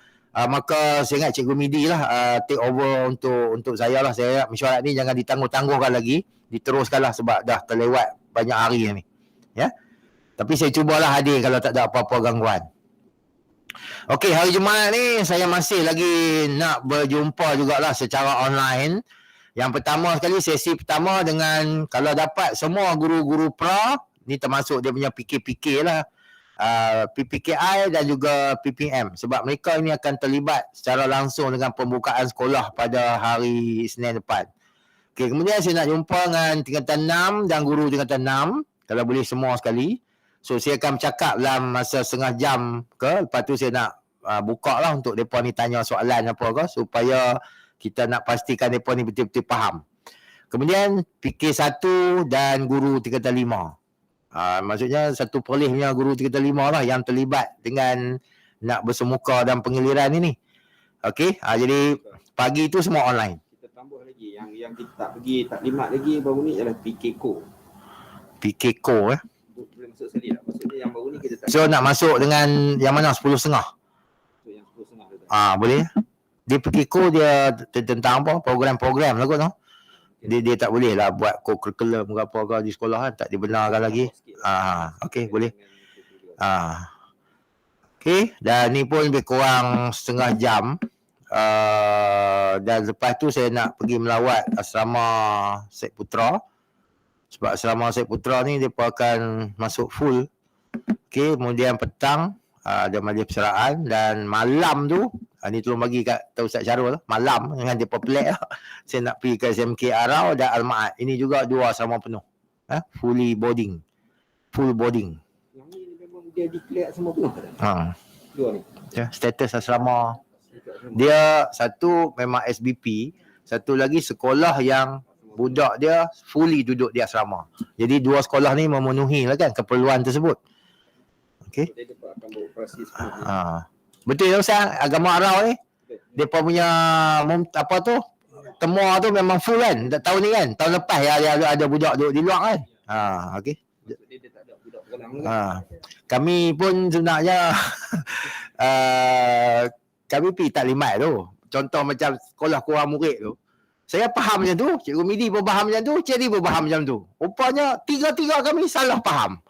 maka saya ingat Cikgu Midi lah take over untuk saya lah. Saya ingat mesyuarat ni jangan ditangguh-tangguhkan lagi, diteruskan lah sebab dah terlewat banyak hari ni. Ya. Tapi saya cubalah hadir kalau tak ada apa-apa gangguan. Okey, hari Jumaat ni saya masih lagi nak berjumpa jugalah secara online. Yang pertama sekali, sesi pertama dengan kalau dapat semua guru-guru pra, ni termasuk dia punya PK lah, PPKI dan juga PPM, sebab mereka ini akan terlibat secara langsung dengan pembukaan sekolah pada hari Isnin depan. Okay, kemudian saya nak jumpa dengan tingkatan 6 dan guru tingkatan 6, kalau boleh semua sekali. So saya akan bercakap dalam masa setengah jam ke, lepas tu saya nak buka lah untuk mereka ni tanya soalan apa ke, supaya kita nak pastikan mereka ni betul-betul faham. Kemudian PK1 dan guru tingkatan 5. Maksudnya satu perlis punya guru tingkatan 5 lah yang terlibat dengan nak bersemuka dan pengiliran ini. Okey, jadi pagi tu semua online. Kita tambah lagi yang kita tak pergi, tak limat lagi baru ni adalah PKCO. PKCO Boleh masuk sekali tak? Maksudnya yang baru ni kita tak. So nak masuk dengan yang mana 10.30? So yang 10.30 tu. Boleh. Dia PKCO dia tentang apa? Program-program lah kot tu. Dia tak boleh lah buat co-curriculum ke apa ke di sekolah kan, tak dibenarkan lagi. Okey, boleh. Okey, dan ni pun lebih kurang setengah jam. Dan lepas tu saya nak pergi melawat asrama Syed Putra. Sebab asrama Syed Putra ni mereka akan masuk full. Okey, kemudian petang ada majlis persaraan dan malam tu ni tolong bagi kat Ustaz Syarul malam dengan dia pelik saya nak pergi ke SMK Arau dan Al-Ma'ad. Ini juga 2 asrama penuh. Full boarding. Yang ni memang dia declare semua penuh. Dua ni. Ya, status asrama dia satu memang SBP, satu lagi sekolah yang budak dia fully duduk di asrama. Jadi 2 sekolah ni memenuhi lah kan keperluan tersebut. Okey. Dia akan beroperasi sepenuhnya. Betul ya Ustaz, agama Arau ni. Depa punya apa tu? Temua tu memang full kan. Tahun ni kan. Tahun lepas ya ada budak duduk di luar kan. Okey. Maksud dia tak ada budak sekolah. Kami pun sebenarnya kami pergi taklimat tu. Contoh macam sekolah kurang murid tu. Saya faham macam tu, Cikgu Midi pun faham macam tu, Cik Di pun faham macam tu. Rupanya tiga-tiga kami salah faham.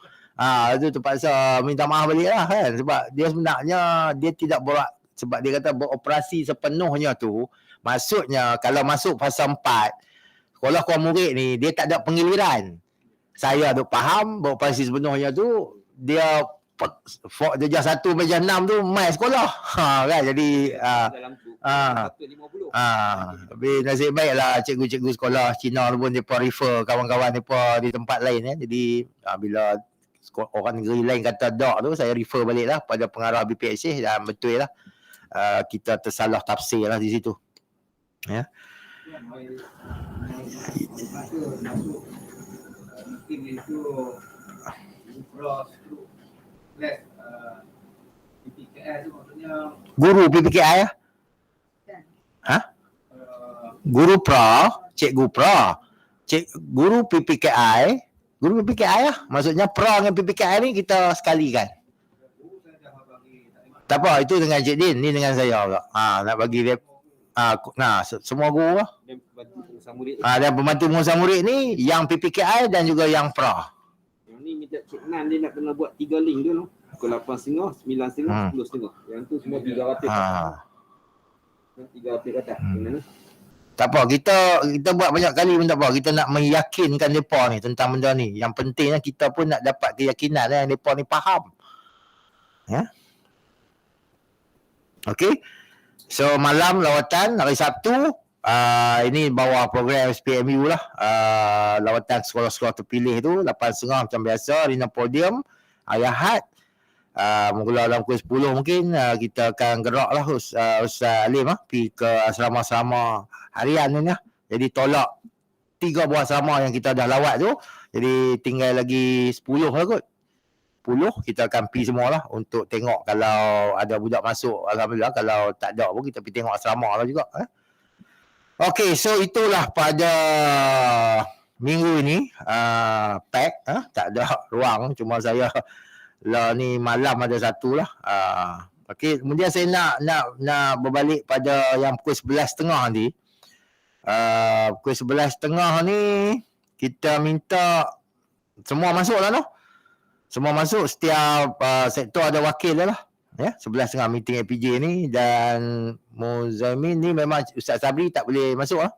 Itu terpaksa minta maaf balik lah kan. Sebab dia sebenarnya dia tidak sebab dia kata beroperasi sepenuhnya tu. Maksudnya kalau masuk fasa 4, sekolah kurang murid ni dia tak ada penggiliran. Saya duk faham beroperasi sepenuhnya tu dia darjah 1 darjah 6 tu mai sekolah. Kan jadi Dalam tu 150. tapi nasib baiklah cikgu-cikgu sekolah Cina tu pun depa refer kawan-kawan depa di tempat lain ya. Jadi bila orang negeri lain kata tak tu saya refer baliklah pada pengarah BPHC dan betul lah kita tersalah tafsir lah di situ. Ya. Mungkin itu cross les PPKI tu maksudnya Guru PPKI ya? Guru pra, cikgu pra. Guru PPKI, guru PPKI lah. Maksudnya pra dengan PPKI ni kita sekalikan. Tak apa, itu dengan Cik Din, ni dengan saya pula. Nak bagi dia semua guru lah. Dan bantu pengusaha murid. Dan pembantu pengusaha murid ni yang PPKI dan juga yang pra. Yang ni minta Cik Nan dia nak kena buat 3 link dulu. Pukul 8.30, 9.30, 10.30. Yang tu semua 300. Yang 300 kata. Tak apa, kita buat banyak kali pun tak apa. Kita nak meyakinkan mereka ni tentang benda ni. Yang pentingnya kita pun nak dapat keyakinan yang mereka ni faham. Ya. Okey. So malam lawatan hari Sabtu, ini bawah program SPMU lah. Lawatan sekolah-sekolah terpilih tu 8.30 macam biasa, Rina Podium. Hari Ahad mula dalam pukul 10 mungkin kita akan gerak lah Ustaz Alim pergi ke asrama-asrama harian ni lah. Jadi tolak 3 buah asrama yang kita dah lawat tu. Jadi tinggal lagi 10 lah kot. 10 kita akan pergi semua lah untuk tengok kalau ada budak masuk. Alhamdulillah, kalau tak ada pun kita pergi tengok asrama lah juga. Okey, so itulah pada minggu ni pack tak ada ruang, cuma saya lah ni malam ada satu lah. Okey, kemudian saya nak berbalik pada yang pukul 11.30 nanti. Pukul 11.30 ni kita minta semua masuk lah noh. Semua masuk, setiap sektor ada wakil lah. Ya, 11.30 meeting APJ ni, dan Muzamin ni memang Ustaz Sabri tak boleh masuk lah.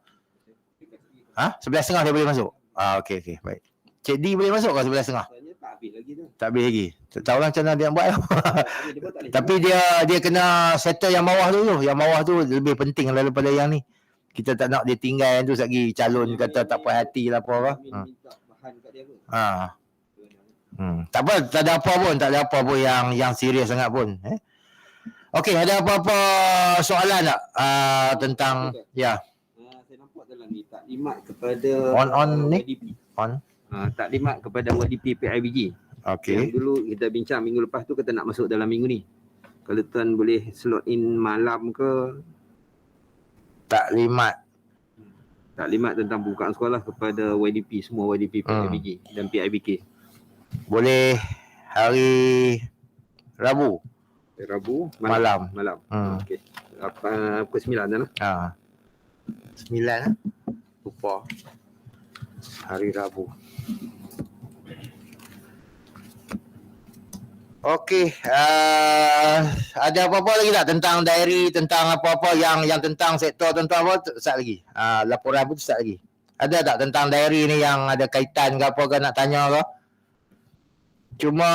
11.30 dia boleh masuk. Okey, baik. Cik D boleh masuk ke 11.30? Tak habis lagi tu. Tak habis lagi. Tak tahu lah macam mana dia buat. Tapi dia kena settle yang bawah dulu. Yang bawah tu lebih penting daripada yang ni. Kita tak nak dia tinggal tu lagi calon kata tak puas hati lah apa. Minta bahan kat dia pun. Tak apa, tak ada apa pun yang serius sangat pun. Okey, ada apa-apa soalan tak tentang ya? Saya nampak dalam ni taklimat kepada On ni? YDP. On. Taklimat kepada YDP PIBG. Okey. Yang dulu kita bincang minggu lepas tu kata nak masuk dalam minggu ni. Kalau tuan boleh slot in malam ke, Taklimat tentang bukaan sekolah kepada YDP, semua YDP PIBG dan PIBK. boleh hari Rabu malam. Okey. Pukul 9 dah lah. 9 lupa hari Rabu. Okey, ada apa-apa lagi tak tentang diary, tentang apa-apa yang tentang sektor tentang apa tu start lagi? Laporan pun start lagi. Ada tak tentang diary ni yang ada kaitan ke apa ke nak tanya ke? Cuma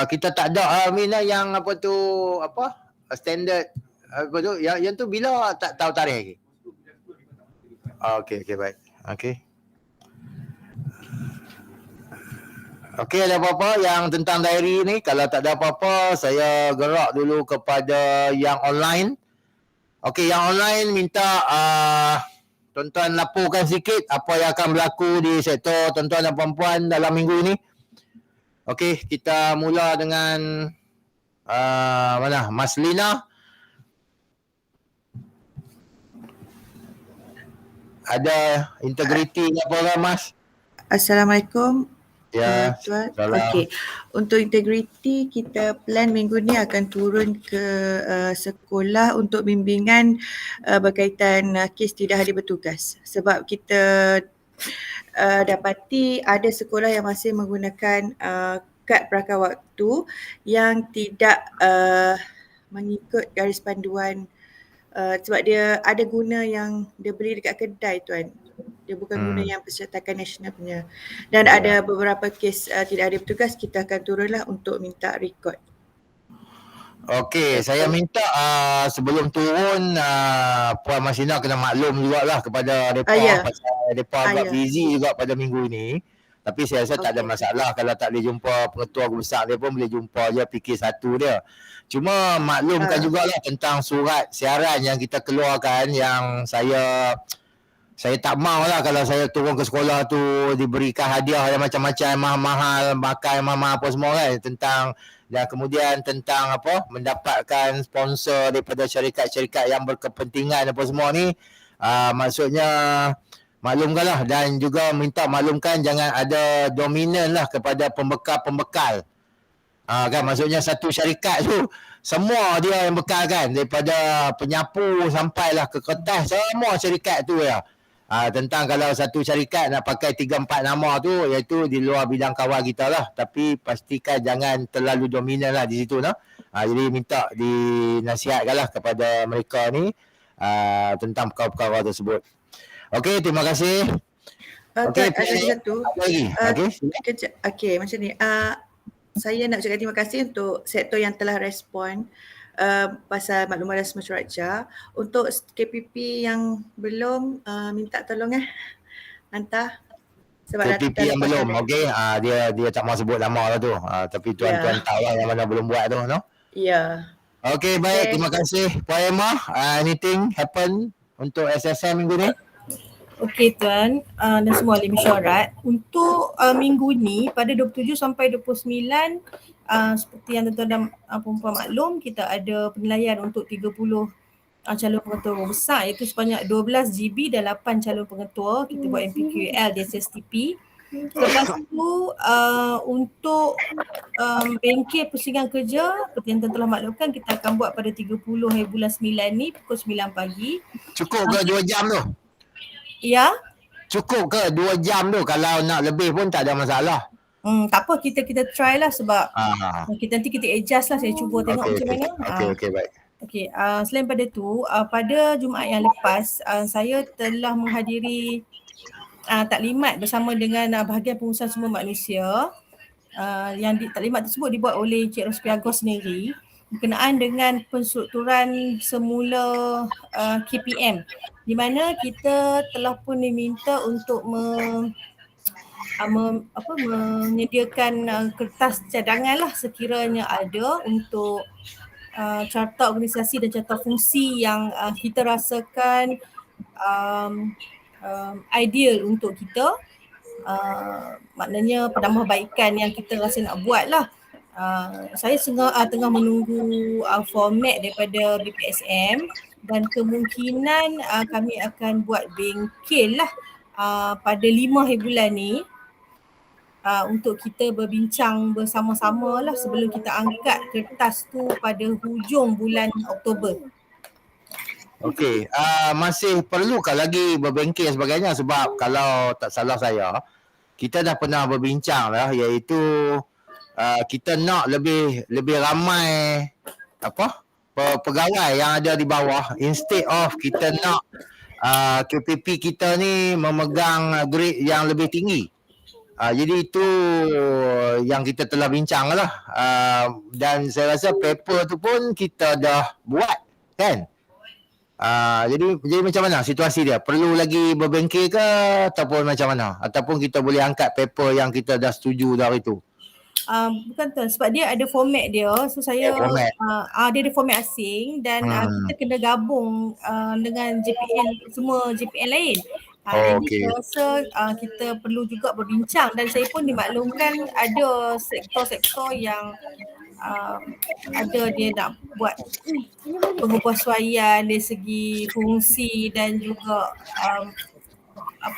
kita tak ada Mina yang apa tu apa standard apa tu yang tu bila tak tahu tarikh lagi. Okey baik. Okey, ada apa-apa yang tentang diary ni? Kalau tak ada apa-apa, saya gerak dulu kepada yang online. Okey, yang online minta tuan-tuan laporkan sikit apa yang akan berlaku di sektor tuan-tuan dan puan-puan dalam minggu ini. Okey, kita mula dengan mana? Mas Lina. Ada integriti apa ke, Mas? Assalamualaikum. Ya, Tuan. salam. Okey. Untuk integriti, kita plan minggu ni akan turun ke sekolah untuk bimbingan berkaitan kes tidak hadir bertugas. Sebab kita dapati ada sekolah yang masih menggunakan kad perakar waktu yang tidak mengikut garis panduan sebab dia ada guna yang dia beli dekat kedai tuan. Dia bukan guna yang Percetakan Nasional punya. Dan ada beberapa kes tidak ada bertugas, kita akan turunlah untuk minta rekod. Okey, saya minta sebelum turun Puan Masina kena maklum jugalah kepada mereka pasal mereka agak busy juga pada minggu ni. Tapi saya rasa tak ada masalah kalau tak boleh jumpa pengetua besar dia pun boleh jumpa je PK1 dia. Cuma maklumkan jugalah tentang surat siaran yang kita keluarkan yang saya tak maulah kalau saya turun ke sekolah tu diberikan hadiah yang macam-macam mahal-mahal, makan mahal-mahal apa semua kan tentang dan kemudian tentang apa mendapatkan sponsor daripada syarikat-syarikat yang berkepentingan apa semua ni. Maksudnya maklumkanlah dan juga minta maklumkan jangan ada dominan lah kepada pembekal-pembekal. Kan maksudnya satu syarikat tu semua dia yang bekalkan daripada penyapu sampailah ke kertas semua syarikat tu ya. Tentang kalau satu syarikat nak pakai 3-4 nama tu iaitu di luar bidang kawal kita lah tapi pastikan jangan terlalu dominan lah di situ nah. Jadi minta dinasihatkanlah kepada mereka ni tentang perkara-perkara tersebut. Okey, terima kasih. Okey, ada satu. Okey, macam ni. Saya nak ucapkan terima kasih untuk sektor yang telah respon pasal maklumat rasmi Suraja. Untuk KPP yang belum minta tolong hantar sebab KPP yang belum okey dia tak mau sebut nama lah tu tapi tuan-tuan tahu lah yang mana belum buat tu no. Ya. Okey baik, terima kasih Puan Emma. Anything happen untuk SSM minggu ni? Okey tuan dan semua ahli mesyuarat, untuk minggu ni pada 27 sampai 29 seperti yang tuan-tuan dan puan-puan maklum, kita ada penilaian untuk 30 calon pengetua besar iaitu sebanyak 12 GB dan 8 calon pengetua. Kita buat MPQL di SSTP. Lepas tu untuk bengkel pusingan kerja seperti yang tuan telah maklumkan, kita akan buat pada 30 hari bulan 9 ni pukul 9 pagi. Cukup ke 2 jam tu? Ya. Cukup ke 2 jam tu? Kalau nak lebih pun tak ada masalah. Tak apa, kita try lah sebab nanti kita adjust lah. Saya cuba tengok macam mana. Okey, baik. Okey, selain pada tu, pada Jumaat yang lepas, saya telah menghadiri taklimat bersama dengan bahagian pengurusan sumber manusia. Yang taklimat tersebut dibuat oleh Encik Rospi Agos sendiri berkenaan dengan penstrukturan semula KPM, di mana kita telah pun diminta untuk menyediakan kertas cadangan lah sekiranya ada untuk carta organisasi dan carta fungsi yang kita rasakan ideal untuk kita, maknanya penambahbaikan yang kita rasa nak buat lah. Saya tengah menunggu format daripada BPSM dan kemungkinan kami akan buat bengkel lah pada 5 hari bulan ni untuk kita berbincang bersama-sama lah sebelum kita angkat kertas tu pada hujung bulan Oktober. Okey, masih perlukah lagi berbengkel sebagainya sebab kalau tak salah saya, kita dah pernah berbincang lah iaitu kita nak lebih ramai pegawai yang ada di bawah, instead of kita nak KPP kita ni memegang grade yang lebih tinggi. Jadi itu yang kita telah bincang lah. Dan saya rasa paper tu pun kita dah buat kan. Jadi macam mana situasi dia? Perlu lagi berbengkel ke ataupun macam mana? Ataupun kita boleh angkat paper yang kita dah setuju dari tu? Bukan tuan, sebab dia ada format dia. So saya Format. dia ada format asing dan kita kena gabung dengan JPN, semua JPN lain. Jadi Okey. saya rasa kita perlu juga berbincang, dan saya pun dimaklumkan ada sektor-sektor yang ada dia nak buat pengepuassuaian dari segi fungsi dan juga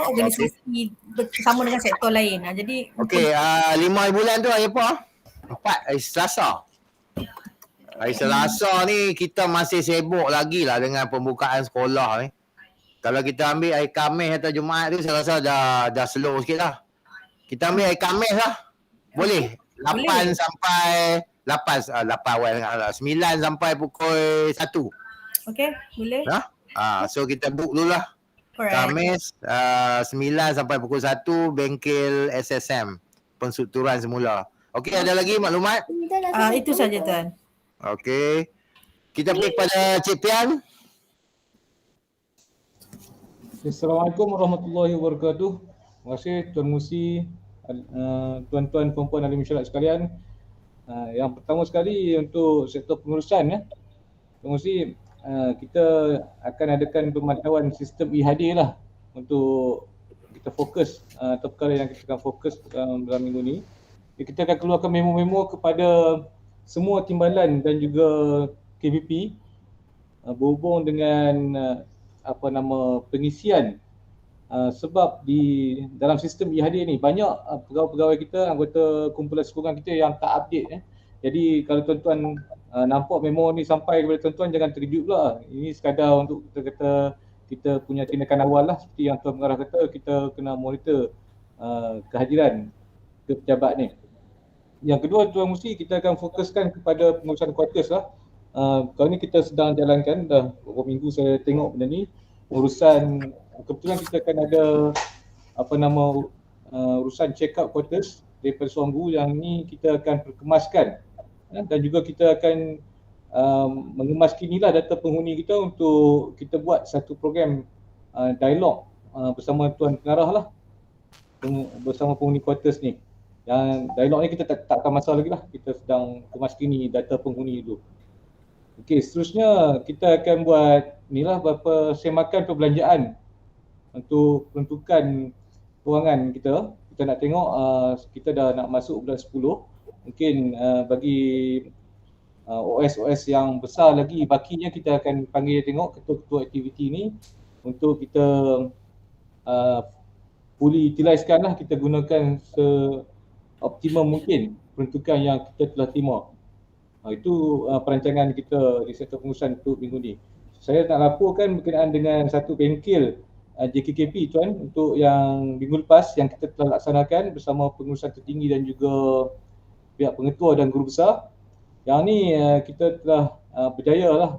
organisasi bersama dengan sektor lain. Jadi Okey, 5 bulan tu hari apa? 4 hari Selasa. Hari Selasa ni kita masih sibuk lagi lah dengan pembukaan sekolah ni. Kalau kita ambil hari Khamis atau Jumaat tu saya rasa dah slow sikit lah. Kita ambil hari Khamis lah. Boleh? 8 sampai 9 sampai pukul 1. okey, boleh. So kita book dulu lah. Alright. Khamis 9 sampai pukul 1 bengkel SSM. Penstrukturan semula. Okey, ada lagi maklumat? Itu saja tuan. Okey. Kita pergi kepada Cik Pian. Assalamualaikum warahmatullahi wabarakatuh. Terima kasih Tuan Musi, tuan-tuan puan-puan ahli mesyuarat sekalian. Yang pertama sekali untuk sektor pengurusan Tuan Musi, kita akan adakan pemantauan sistem IHD lah untuk kita fokus atau perkara yang kita akan fokus dalam minggu ni. Kita akan keluarkan memo-memo kepada semua timbalan dan juga KPP berhubung dengan pengisian sebab di dalam sistem IHD ni banyak pegawai-pegawai kita, anggota kumpulan sokongan kita yang tak update. Jadi kalau tuan-tuan nampak memo ni sampai kepada tuan-tuan, jangan terkejut pula. Ini sekadar untuk kita punya tindakan awal lah, seperti yang Tuan Pengarah kata, kita kena monitor kehadiran ke pejabat ni. Yang kedua, Tuan Musi, kita akan fokuskan kepada pengurusan kuartus lah. Kali ni kita sedang jalankan, dah beberapa minggu saya tengok benda ni, urusan, kebetulan kita akan ada urusan check up quarters daripada Suang Guru, yang ni kita akan perkemaskan dan juga kita akan mengemas-kinilah data penghuni kita untuk kita buat satu program dialog bersama Tuan Pengarah lah, bersama penghuni quarters ni. Yang dialog ni kita tak akan masalah lagi lah, kita sedang kemas-kini data penghuni dulu. Okey, seterusnya kita akan buat inilah beberapa semakan perbelanjaan untuk peruntukan kewangan kita. Kita nak tengok kita dah nak masuk bulan 10. Mungkin bagi OS yang besar lagi bakinya, kita akan panggil tengok ketua-ketua aktiviti ni untuk kita fully utilisekan lah, kita gunakan seoptimum mungkin peruntukan yang kita telah terima. Itu perancangan kita di sektor pengurusan untuk minggu ni. Saya nak laporkan berkenaan dengan satu bengkel JKKP Tuan, untuk yang minggu lepas yang kita telah laksanakan bersama pengurusan tertinggi dan juga pihak pengetua dan guru besar. Yang ni kita telah berjaya lah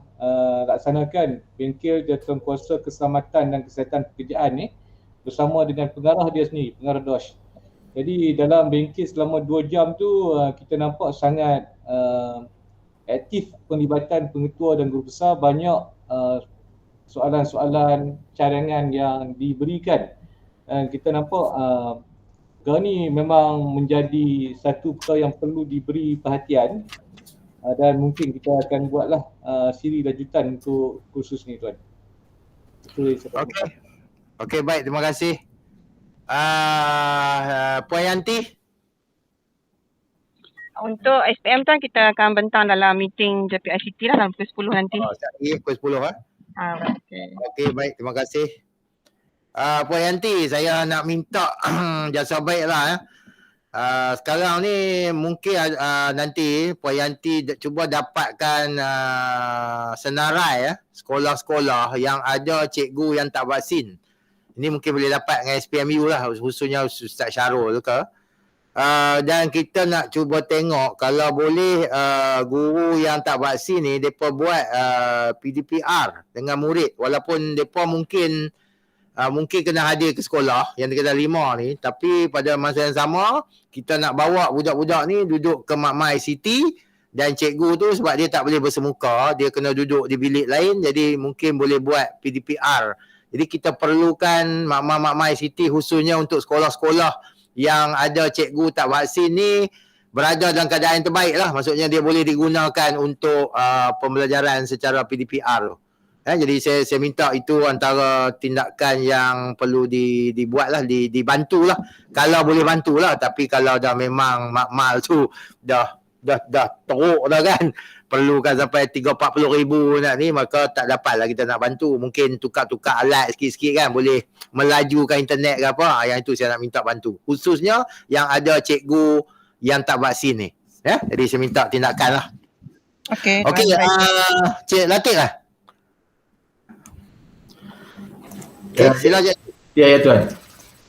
laksanakan bengkel Jawatankuasa Keselamatan dan Kesihatan Pekerjaan ni bersama dengan pengarah dia sendiri, pengarah DOSH. Jadi dalam bengkel selama 2 jam tu kita nampak sangat aktif penglibatan pengetua dan guru besar. Banyak soalan-soalan, cadangan yang diberikan, dan kita nampak perkara ni memang menjadi satu perkara yang perlu diberi perhatian, dan mungkin kita akan buatlah siri lanjutan untuk kursus ni Tuan. Okey, baik, terima kasih. Puan Yanti. Untuk SPM Tuan, kita akan bentang dalam meeting JPICT lah dalam pukul 10 nanti. Pukul 10 Okey, baik, terima kasih. Puan Yanti, saya nak minta jasa baik lah. Sekarang ni mungkin nanti Puan Yanti cuba dapatkan senarai sekolah-sekolah yang ada cikgu yang tak vaksin. Ini mungkin boleh dapat dengan SPMU lah, khususnya Ustaz Syarul ke. Dan kita nak cuba tengok kalau boleh guru yang tak vaksin ni mereka buat PDPR dengan murid walaupun mereka mungkin kena hadir ke sekolah yang Negara 5 ni, tapi pada masa yang sama kita nak bawa budak-budak ni duduk ke mak-mak ICT dan cikgu tu sebab dia tak boleh bersemuka, dia kena duduk di bilik lain, jadi mungkin boleh buat PDPR. Jadi kita perlukan mak-mak ICT khususnya untuk sekolah-sekolah yang ada cikgu tak vaksin ni berada dalam keadaan yang terbaik lah. Maksudnya dia boleh digunakan untuk pembelajaran secara PDPR tu. Jadi saya minta itu antara tindakan yang perlu dibuat lah, dibantu lah. Kalau boleh bantu lah. Tapi kalau dah memang makmal tu dah teruk dah kan, perlukan sampai 30-40 ribu nak ni, maka tak dapat lah kita nak bantu. Mungkin tukar-tukar alat sikit-sikit kan, boleh melajukan internet ke apa. Yang itu saya nak minta bantu. Khususnya yang ada cikgu yang tak vaksin ni. Jadi saya minta tindakan lah. Okey, Cik Latif lah. Sila je. Ya tuan.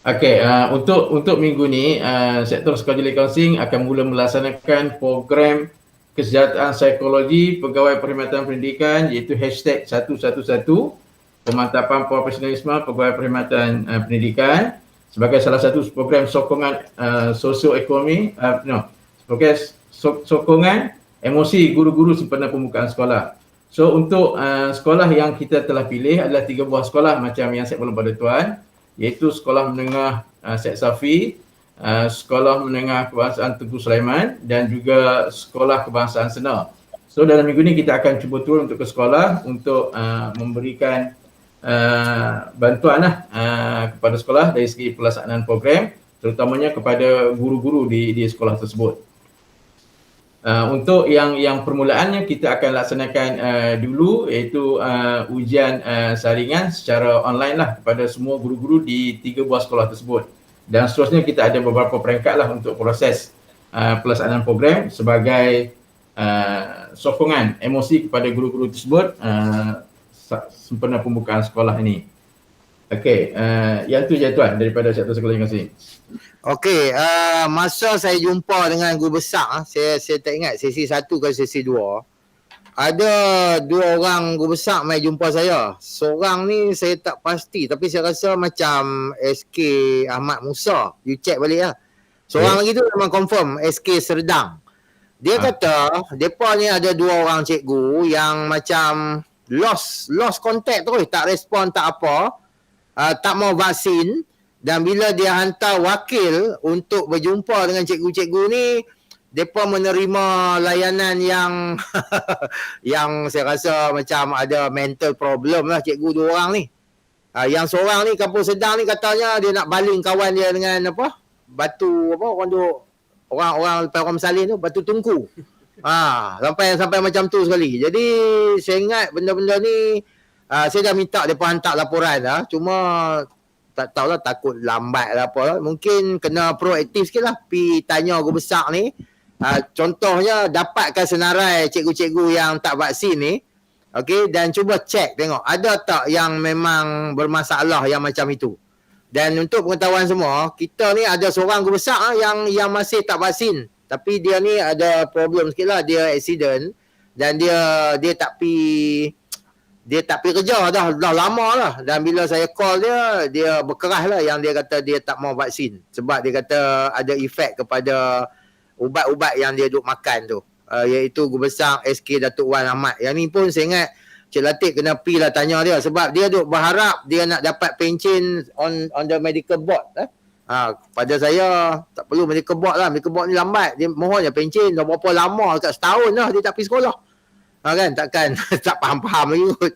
Okey, untuk minggu ni Sektor Sekolah Jeli Kaunseling akan mula melaksanakan program kesejahteraan psikologi pegawai perkhidmatan pendidikan iaitu #111 pemantapan profesionalisme pegawai perkhidmatan pendidikan sebagai salah satu program sokongan sosioekonomi program sokongan emosi guru-guru sempena pembukaan sekolah. So untuk sekolah yang kita telah pilih adalah 3 buah sekolah macam yang saya belum pada tuan, iaitu Sekolah Menengah Syed Safi, Sekolah Menengah Kebangsaan Tengku Sulaiman dan juga Sekolah Kebangsaan Sena. So dalam minggu ni kita akan cuba turun untuk ke sekolah untuk memberikan bantuan kepada sekolah dari segi pelaksanaan program, terutamanya kepada guru-guru di sekolah tersebut. Untuk yang permulaannya kita akan laksanakan dulu iaitu ujian saringan secara online lah kepada semua guru-guru di 3 buah sekolah tersebut. Dan seterusnya kita ada beberapa peringkat lah untuk proses pelaksanaan program sebagai sokongan emosi kepada guru-guru tersebut sempena pembukaan sekolah ini. Okey, yang tu je tuan daripada Sektor Sekolah Jeli Kaunseling. Okey, masa saya jumpa dengan guru besar, saya tak ingat sesi 1 ke sesi 2. Ada 2 orang guru besar mai jumpa saya. Seorang ni saya tak pasti tapi saya rasa macam SK Ahmad Musa. You check balik lah. Seorang lagi tu memang confirm SK Serdang. Dia kata depa ni ada 2 orang cikgu yang macam lost contact terus, tak respon tak apa, tak mau vaksin. Dan bila dia hantar wakil untuk berjumpa dengan cikgu-cikgu ni, mereka menerima layanan yang yang saya rasa macam ada mental problem lah cikgu 2 orang ni. Yang seorang ni Kampung Sedang ni katanya dia nak baling kawan dia dengan apa? Batu apa orang duk orang orang salin tu batu tungku. Sampai macam tu sekali. Jadi saya ingat benda-benda ni saya dah minta depa hantar laporan lah. Cuma tak tahulah takut lambat lah apa lah. Mungkin kena proaktif sikit lah. Pergi tanya guru besar ni. Contohnya dapatkan senarai cikgu-cikgu yang tak vaksin ni. Okey, dan cuba cek tengok ada tak yang memang bermasalah yang macam itu. Dan untuk pengetahuan semua, kita ni ada seorang guru besar yang masih tak vaksin. Tapi dia ni ada problem sikit lah. Dia accident. Dan dia tak pergi kerja dah lama lah. Dan bila saya call dia berkeras lah yang dia kata dia tak mau vaksin. Sebab dia kata ada efek kepada ubat-ubat yang dia duk makan tu. Iaitu guru besar SK Datuk Wan Ahmad. Yang ni pun saya ingat Cik Latif kena pergi lah tanya dia. Sebab dia duk berharap dia nak dapat pencen on the medical board. Pada saya tak perlu medical board lah. Medical board ni lambat. Dia mohon je pencen. Dah berapa lama, dekat setahun lah dia tak pergi sekolah. Kan takkan tak faham-faham lagi kot.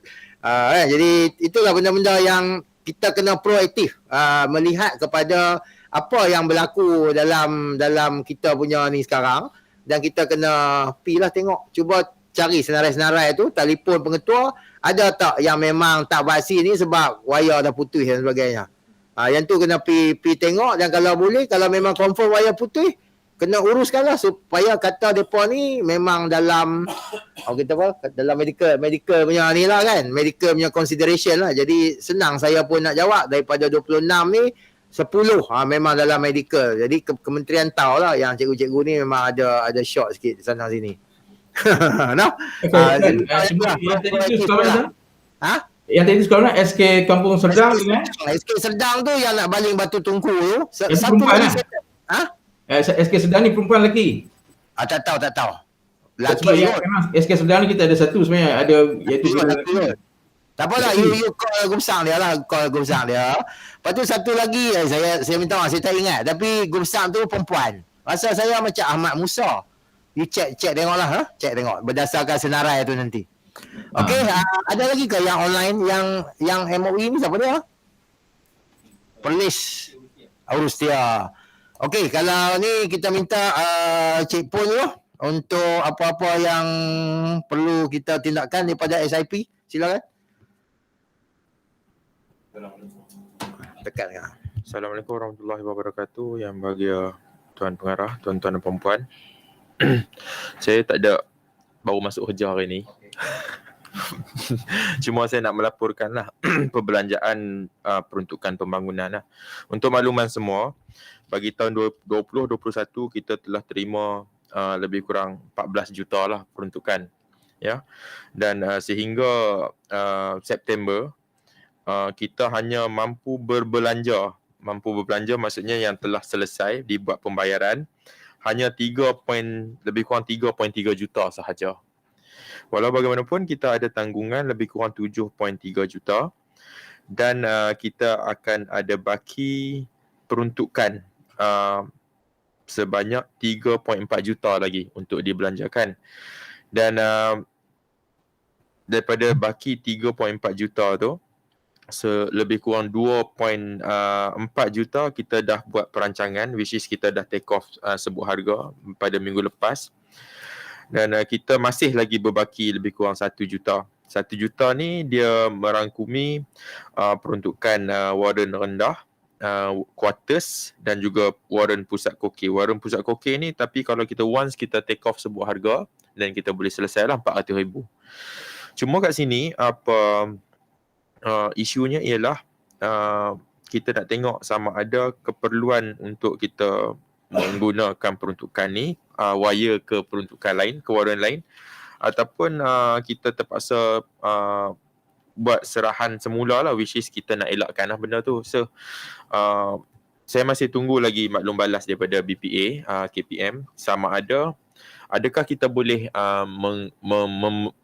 Jadi itulah benda-benda yang kita kena proaktif melihat kepada apa yang berlaku dalam kita punya ni sekarang, dan kita kena pilah tengok, cuba cari senarai-senarai tu, telefon pengetua ada tak yang memang tak vaksin ni sebab wayar dah putus dan sebagainya. Yang tu kena pi tengok, dan kalau boleh, kalau memang confirm wayar putus, kena uruskanlah supaya kata depa ni memang dalam kita apa, dalam medical punya ni lah kan, medical punya consideration lah. Jadi senang saya pun nak jawab daripada 26 ni 10 memang dalam medical. Jadi kementerian tahu lah yang cikgu-cikgu ni memang ada short sikit sana sini. No? Sebelum yang tadi tu sekolah mana? Yang tadi sekolah mana? SK Kampung Serdang dengan? SK Serdang tu yang nak baling Batu Tungku tu. Satu perempuan lah? SK Serdang ni perempuan lelaki? Tak tahu. Lelaki sebab memang SK Serdang ni kita ada satu sebenarnya, ada iaitu tak apalah, you call Gumsang dia lah, Lepas tu satu lagi, saya minta maaf, saya tak ingat. Tapi Gumsang tu perempuan. Rasa saya macam Ahmad Musa. You check tengok lah, check tengok berdasarkan senarai tu nanti. Okey, ada lagi ke yang online yang MOE ni siapa dia? Perlis Rustia. Okey, kalau ni kita minta Cik Pun dulu untuk apa-apa yang perlu kita tindakan daripada SIP. Silakan. Tekan kan. Assalamualaikum warahmatullahi wabarakatuh. Yang bahagia Tuan Pengarah, tuan-tuan dan puan-puan. Saya tak ada baru masuk kerja hari ni. Cuma saya nak melaporkanlah perbelanjaan peruntukan pembangunan lah. Untuk makluman semua, bagi tahun 2021 kita telah terima lebih kurang 14 juta lah peruntukan, ya. Dan sehingga September kita hanya mampu berbelanja maksudnya yang telah selesai dibuat pembayaran hanya lebih kurang 3.3 juta sahaja. Walau bagaimanapun kita ada tanggungan lebih kurang 7.3 juta dan kita akan ada baki peruntukan sebanyak 3.4 juta lagi untuk dibelanjakan. Dan daripada baki 3.4 juta tu, lebih kurang 2.4 juta kita dah buat perancangan, which is kita dah take off sebuah harga pada minggu lepas. Dan kita masih lagi berbaki lebih kurang 1 juta. 1 juta ni dia merangkumi peruntukan warden rendah, quarters dan juga warden pusat kokek. Warden pusat kokek ni tapi kalau kita once kita take off sebuah harga dan kita boleh selesai lah 400,000. Cuma kat sini isunya ialah kita nak tengok sama ada keperluan untuk kita menggunakan peruntukan ni wire ke peruntukan lain, ke warden lain, ataupun kita terpaksa buat serahan semula lah, which is kita nak elakkan lah benda tu. So saya masih tunggu lagi maklum balas daripada BPA, KPM, sama adakah kita boleh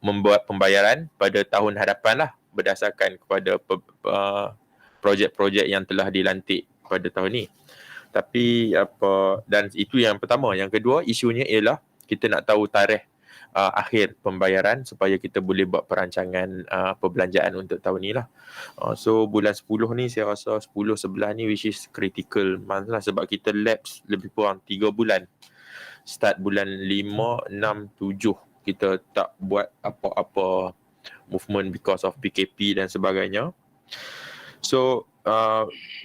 membuat pembayaran pada tahun hadapan lah berdasarkan kepada projek-projek yang telah dilantik pada tahun ni. Tapi dan itu yang pertama. Yang kedua, isunya ialah kita nak tahu tarikh akhir pembayaran supaya kita boleh buat perancangan perbelanjaan untuk tahun ni lah. So bulan 10 ni saya rasa 10-11 ni which is critical month lah, sebab kita lapse lebih kurang 3 bulan. Start bulan 5, 6, 7 kita tak buat apa-apa movement because of PKP dan sebagainya. So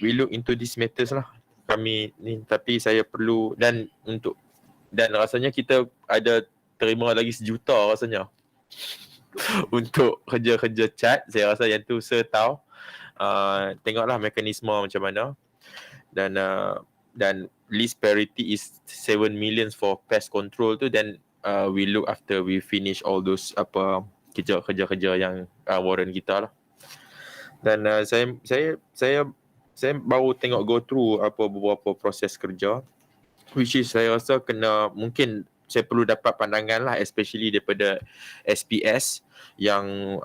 we look into these matters lah kami ni, tapi saya perlu dan rasanya kita ada terima lagi 1 juta rasanya untuk kerja-kerja cat. Saya rasa yang tu tahu tengoklah mekanisme macam mana. Dan list priority is 7 million for pest control tu, then we look after we finish all those kerja-kerja yang warrant kita lah. Dan saya baru tengok go through beberapa proses kerja, which is saya rasa mungkin saya perlu dapat pandangan lah, especially daripada SPS yang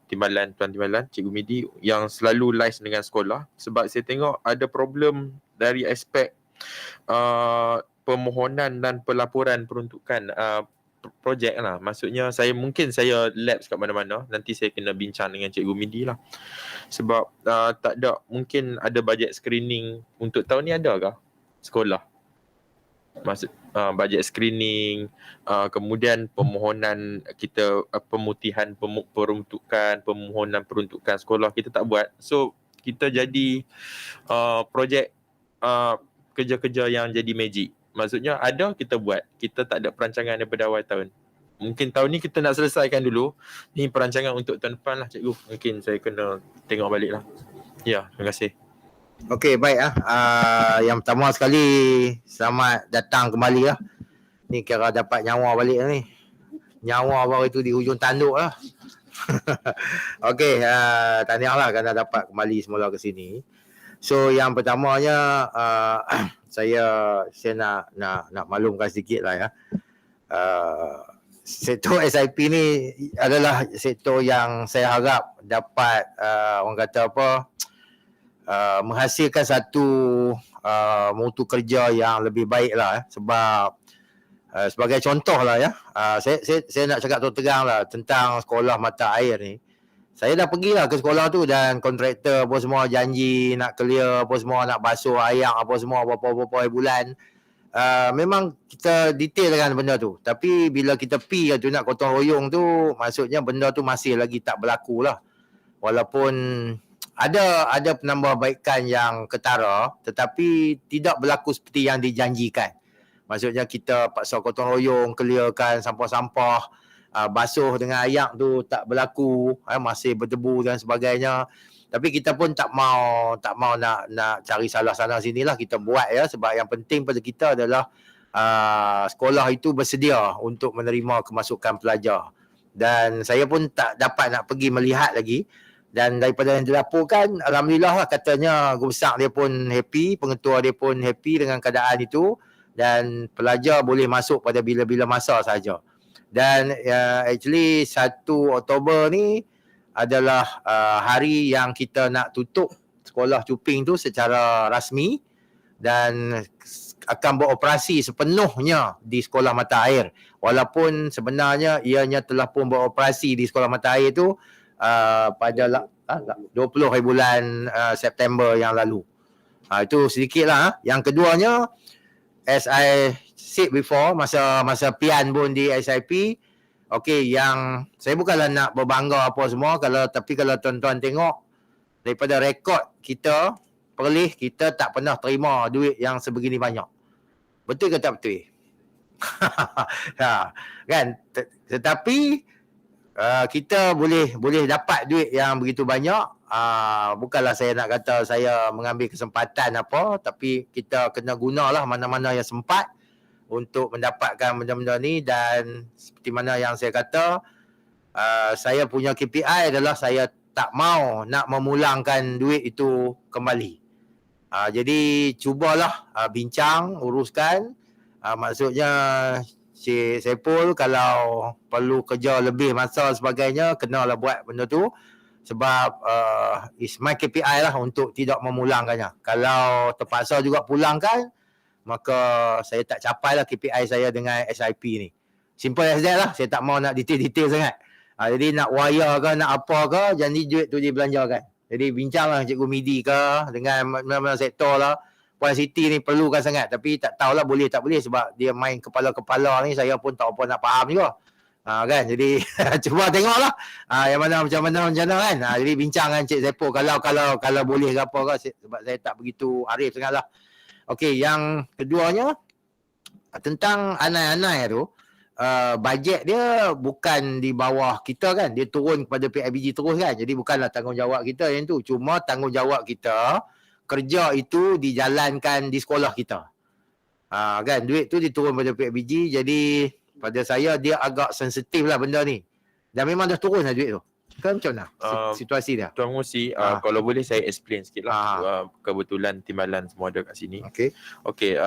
Timbalan, Tuan Timbalan, Cikgu Midi yang selalu live dengan sekolah, sebab saya tengok ada problem dari aspek permohonan dan pelaporan peruntukan projek lah. Maksudnya saya lapse kat mana-mana. Nanti saya kena bincang dengan Cikgu Midi lah. Sebab tak ada, mungkin ada bajet screening untuk tahun ni ada kah sekolah? Maksud bajet screening, kemudian permohonan kita, pemutihan peruntukan, permohonan peruntukan sekolah kita tak buat. So kita jadi projek kerja-kerja yang jadi magic. Maksudnya ada kita buat, kita tak ada perancangan daripada awal tahun. Mungkin tahun ni kita nak selesaikan dulu. Ni perancangan untuk tahun depan lah, cikgu. Mungkin saya kena tengok balik lah. Ya, terima kasih. Okey, baik yang pertama sekali selamat datang kembali lah. Ni kira dapat nyawa balik lah ni. Nyawa baru itu di hujung tanduk lah. Okey, tahniah lah kerana dapat kembali semula ke sini. So yang pertamanya saya nak maklumkan sedikit lah ya. Sektor SIP ni adalah sektor yang saya harap dapat orang kata apa, menghasilkan satu mutu kerja yang lebih baik lah sebab sebagai contoh lah ya, saya nak cakap terus terang lah tentang sekolah mata air ni. Saya dah pergilah ke sekolah tu dan kontraktor apa semua janji nak clear apa semua, nak basuh air apa semua berapa bulan. Memang kita detailkan benda tu. Tapi bila kita pergi tu nak gotong royong tu, maksudnya benda tu masih lagi tak berlaku lah. Walaupun ada penambahbaikan yang ketara tetapi tidak berlaku seperti yang dijanjikan. Maksudnya kita paksa gotong royong, clearkan sampah-sampah, basuh dengan ayak tu tak berlaku, masih berdebu dan sebagainya. Tapi kita pun tak mau nak cari salah sana sinilah, kita buat ya sebab yang penting pada kita adalah sekolah itu bersedia untuk menerima kemasukan pelajar. Dan saya pun tak dapat nak pergi melihat lagi. Dan daripada yang dilaporkan, alhamdulillah lah katanya guru besar dia pun happy, pengetua dia pun happy dengan keadaan itu dan pelajar boleh masuk pada bila-bila masa saja. Dan actually 1 Oktober ni adalah hari yang kita nak tutup sekolah Cuping tu secara rasmi dan akan beroperasi sepenuhnya di sekolah mata air. Walaupun sebenarnya ianya telah pun beroperasi di sekolah mata air tu pada 20 hari bulan September yang lalu. Itu sedikit lah. Yang keduanya, as I said before, masa pian pun di SIP, okey, yang saya bukanlah nak berbangga apa semua, tapi kalau tuan-tuan tengok daripada rekod kita, Perlis kita tak pernah terima duit yang sebegini banyak. Betul ke tak betul? Kan? Tetapi kita boleh dapat duit yang begitu banyak. Bukanlah saya nak kata saya mengambil kesempatan apa, tapi kita kena gunalah mana-mana yang sempat untuk mendapatkan benda-benda ni. Dan seperti mana yang saya kata, saya punya KPI adalah saya tak mau nak memulangkan duit itu kembali. Jadi cubalah bincang, uruskan. Maksudnya Cik Saiful kalau perlu kerja lebih masa sebagainya, kenalah buat benda tu. Sebab is my KPI lah untuk tidak memulangkannya. Kalau terpaksa juga pulangkan, maka saya tak capai lah KPI saya dengan SIP ni. Simple as that lah. Saya tak mau nak detail-detail sangat. Jadi nak wire ke, nak apa ke, jadi duit tu dibelanjakan. Jadi bincang lah Cikgu Midi ke dengan mana-mana sektor lah. Puan Siti ni perlukan sangat. Tapi tak tahulah boleh tak boleh sebab dia main kepala-kepala ni, saya pun tak apa nak faham juga. Kan, jadi cuba tengoklah yang mana macam mana kan. Jadi bincang dengan Cik Zepo kalau boleh ke apa ke, sebab saya tak begitu arif sangatlah. Okey, yang keduanya tentang anai-anai tu, bajet dia bukan di bawah kita kan, dia turun kepada PIBG terus kan. Jadi bukanlah tanggungjawab kita yang tu, cuma tanggungjawab kita kerja itu dijalankan di sekolah kita. Kan, duit tu diturun pada PIBG, jadi pada saya dia agak sensitif lah benda ni. Dan memang dah turun lah duit tu. Kan macam mana situasi dia? Tuan Musi, kalau boleh saya explain sikit lah. Kebetulan timbalan semua ada kat sini. Okey,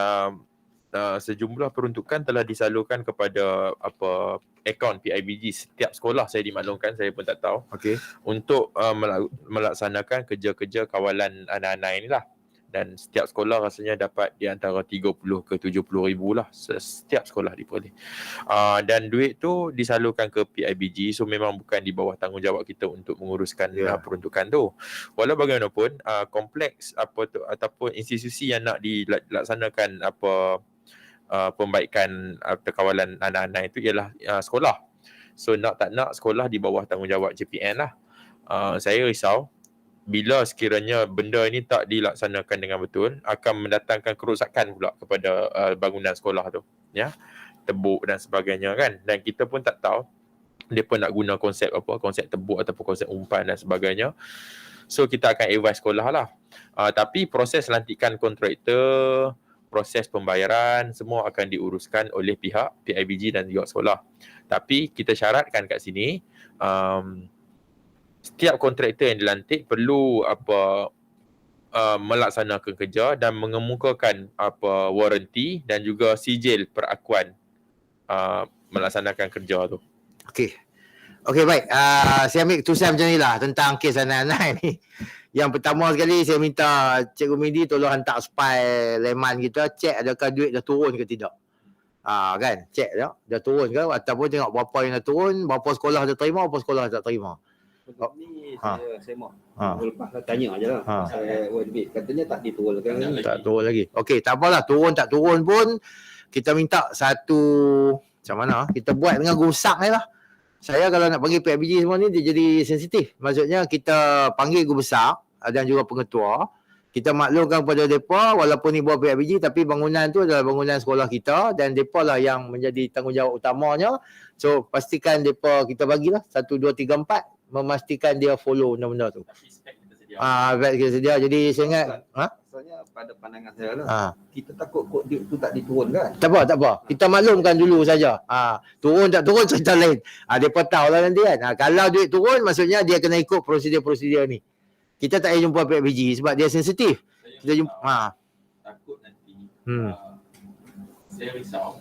sejumlah peruntukan telah disalurkan kepada akaun PIBG setiap sekolah, saya dimaklumkan, saya pun tak tahu. Untuk melaksanakan kerja-kerja kawalan anak-anak inilah. Dan setiap sekolah rasanya dapat di antara 30 ke 70 ribu lah setiap sekolah diperoleh. Dan duit tu disalurkan ke PIBG, so memang bukan di bawah tanggungjawab kita untuk menguruskan peruntukan tu. Walau bagaimanapun kompleks ataupun institusi yang nak dilaksanakan pembaikan atau kawalan anak-anak itu ialah sekolah. So nak tak nak sekolah di bawah tanggungjawab JPN lah. Saya risau bila sekiranya benda ini tak dilaksanakan dengan betul, akan mendatangkan kerosakan pula kepada bangunan sekolah tu, ya, tebuk dan sebagainya kan. Dan kita pun tak tahu dia pun nak guna konsep tebuk ataupun konsep umpan dan sebagainya. So kita akan advise sekolah lah. Tapi proses lantikan kontraktor, proses pembayaran semua akan diuruskan oleh pihak PIBG dan juga sekolah. Tapi kita syaratkan kat sini setiap kontraktor yang dilantik perlu melaksanakan kerja dan mengemukakan waranti dan juga sijil perakuan melaksanakan kerja tu. Okey baik. Saya ambil keputusan macam ni lah tentang kes anak-anak ni. Yang pertama sekali saya minta Cikgu Midi tolong hantar spy leman kita, cek adakah duit dah turun ke tidak. Kan, cek dah turun ke, ataupun tengok berapa yang dah turun, berapa sekolah dah terima, berapa sekolah tak terima. Ni saya mau lepas tanya je lah. Saya katanya tak diturunkan lagi. Tak turun lagi. Okey, tak apalah, turun tak turun pun kita minta satu macam mana, kita buat dengan rusak ni lah. Saya kalau nak panggil PIBG semua ni dia jadi sensitif. Maksudnya kita panggil guru besar dan juga pengetua. Kita maklumkan kepada mereka walaupun ni buat PIBG tapi bangunan tu adalah bangunan sekolah kita dan mereka lah yang menjadi tanggungjawab utamanya. So pastikan mereka kita bagilah 1, 2, 3, 4 memastikan dia follow benda-benda tu. Tapi spek kita sedia. Spek kita sedia. Jadi saya ingat Maksudnya pada pandangan saya lah, kita takut kod duit tu tak diturunkan. tak apa. Kita maklumkan dulu saja. Turun tak turun cerita lain. Depa tahu lah nanti kan. Kalau duit turun maksudnya dia kena ikut prosedur-prosedur ni. Kita tak payah jumpa PIBG sebab dia sensitif. Kita jumpa Takut nanti saya risau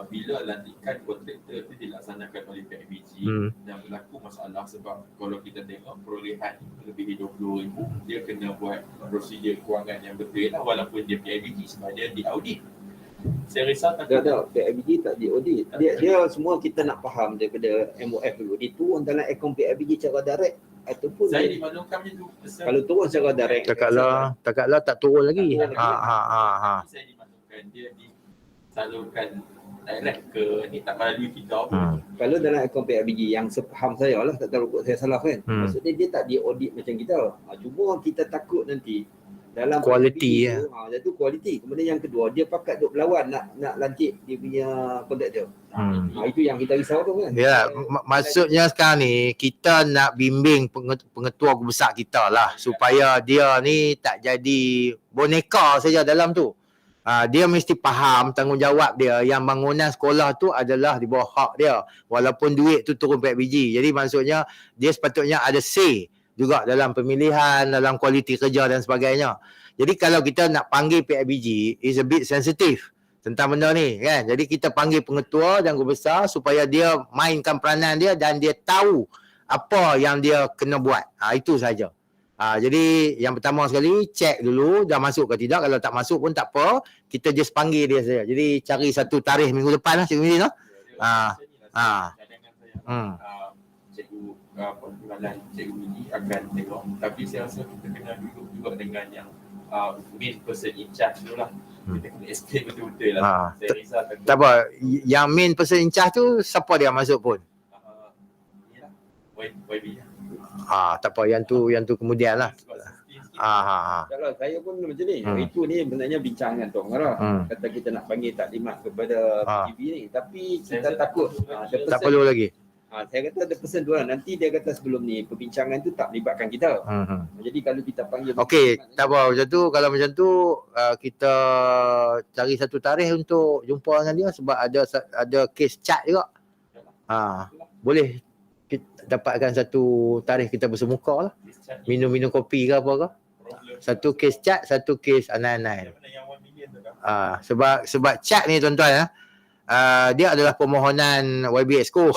bila lantikan kontraktor itu dilaksanakan oleh PIBG dan berlaku masalah sebab kalau kita tengok perolehan lebih 20,000 dia kena buat prosedur kewangan yang betul lah walaupun dia PIBG sebab dia diaudit. Saya risau takut PIBG tak diaudit. Dia semua kita nak faham daripada MOF dulu. Diturun dalam akaun PIBG secara direct ataupun saya dimaklumkan macam tu. Kalau turun secara direct. Takkanlah tak turun lagi. Saya dimaklumkan dia disalurkan direct ke ni tak melalui kita pun. Kalau dalam akaun PIBG yang sepaham saya lah, tak tahu kot saya salah kan. Maksudnya dia tak diaudit macam kita. Cuma kita takut nanti dalam kualiti PIBG tu, satu kualiti. Kemudian yang kedua dia pakat duk berlawan nak lantik dia punya kontraktor. Itu yang kita risau tu kan. Ya, maksudnya sekarang ni kita nak bimbing pengetua besar kita lah supaya dia ni tak jadi boneka saja dalam tu. Dia mesti faham tanggungjawab dia yang bangunan sekolah tu adalah di bawah hak dia walaupun duit tu turun PIBG. Jadi maksudnya dia sepatutnya ada say juga dalam pemilihan, dalam kualiti kerja dan sebagainya. Jadi kalau kita nak panggil PIBG is a bit sensitive tentang benda ni kan. Jadi kita panggil pengetua dan guru besar supaya dia mainkan peranan dia dan dia tahu apa yang dia kena buat. Itu saja. Jadi yang pertama sekali cek dulu dah masuk ke tidak. Kalau tak masuk pun tak apa, kita just panggil dia saja. Jadi cari satu tarikh minggu depan lah Cikgu Midi lah. Cikgu pertimbangan Cikgu Midi akan tengok, tapi saya rasa kita kena duduk juga dengan yang main person in charge tu lah. Kita kena explain betul-betul lah. Saya risau tak apa, yang main person in charge tu siapa dia masuk pun? YB lah. Tak apa, yang tu kemudian lah. Kalau saya pun macam ni. Itu ni sebenarnya bincangan tu Angara. Kata kita nak panggil taklimat kepada PGB ni, tapi kita takut tak perlu lagi. Saya kata ada pesan tu lah. Nanti dia kata sebelum ni perbincangan tu tak melibatkan kita. Jadi kalau kita panggil okey, tak apa macam tu. Kalau macam tu kita cari satu tarikh untuk jumpa dengan dia sebab ada kes cat juga. Boleh kita dapatkan satu tarikh kita bersemuka lah. Minum-minum kopi ke apa ke. Satu kes cat, satu kes anan-anan. Sebab cat ni tuan-tuan dia adalah permohonan YB Exco.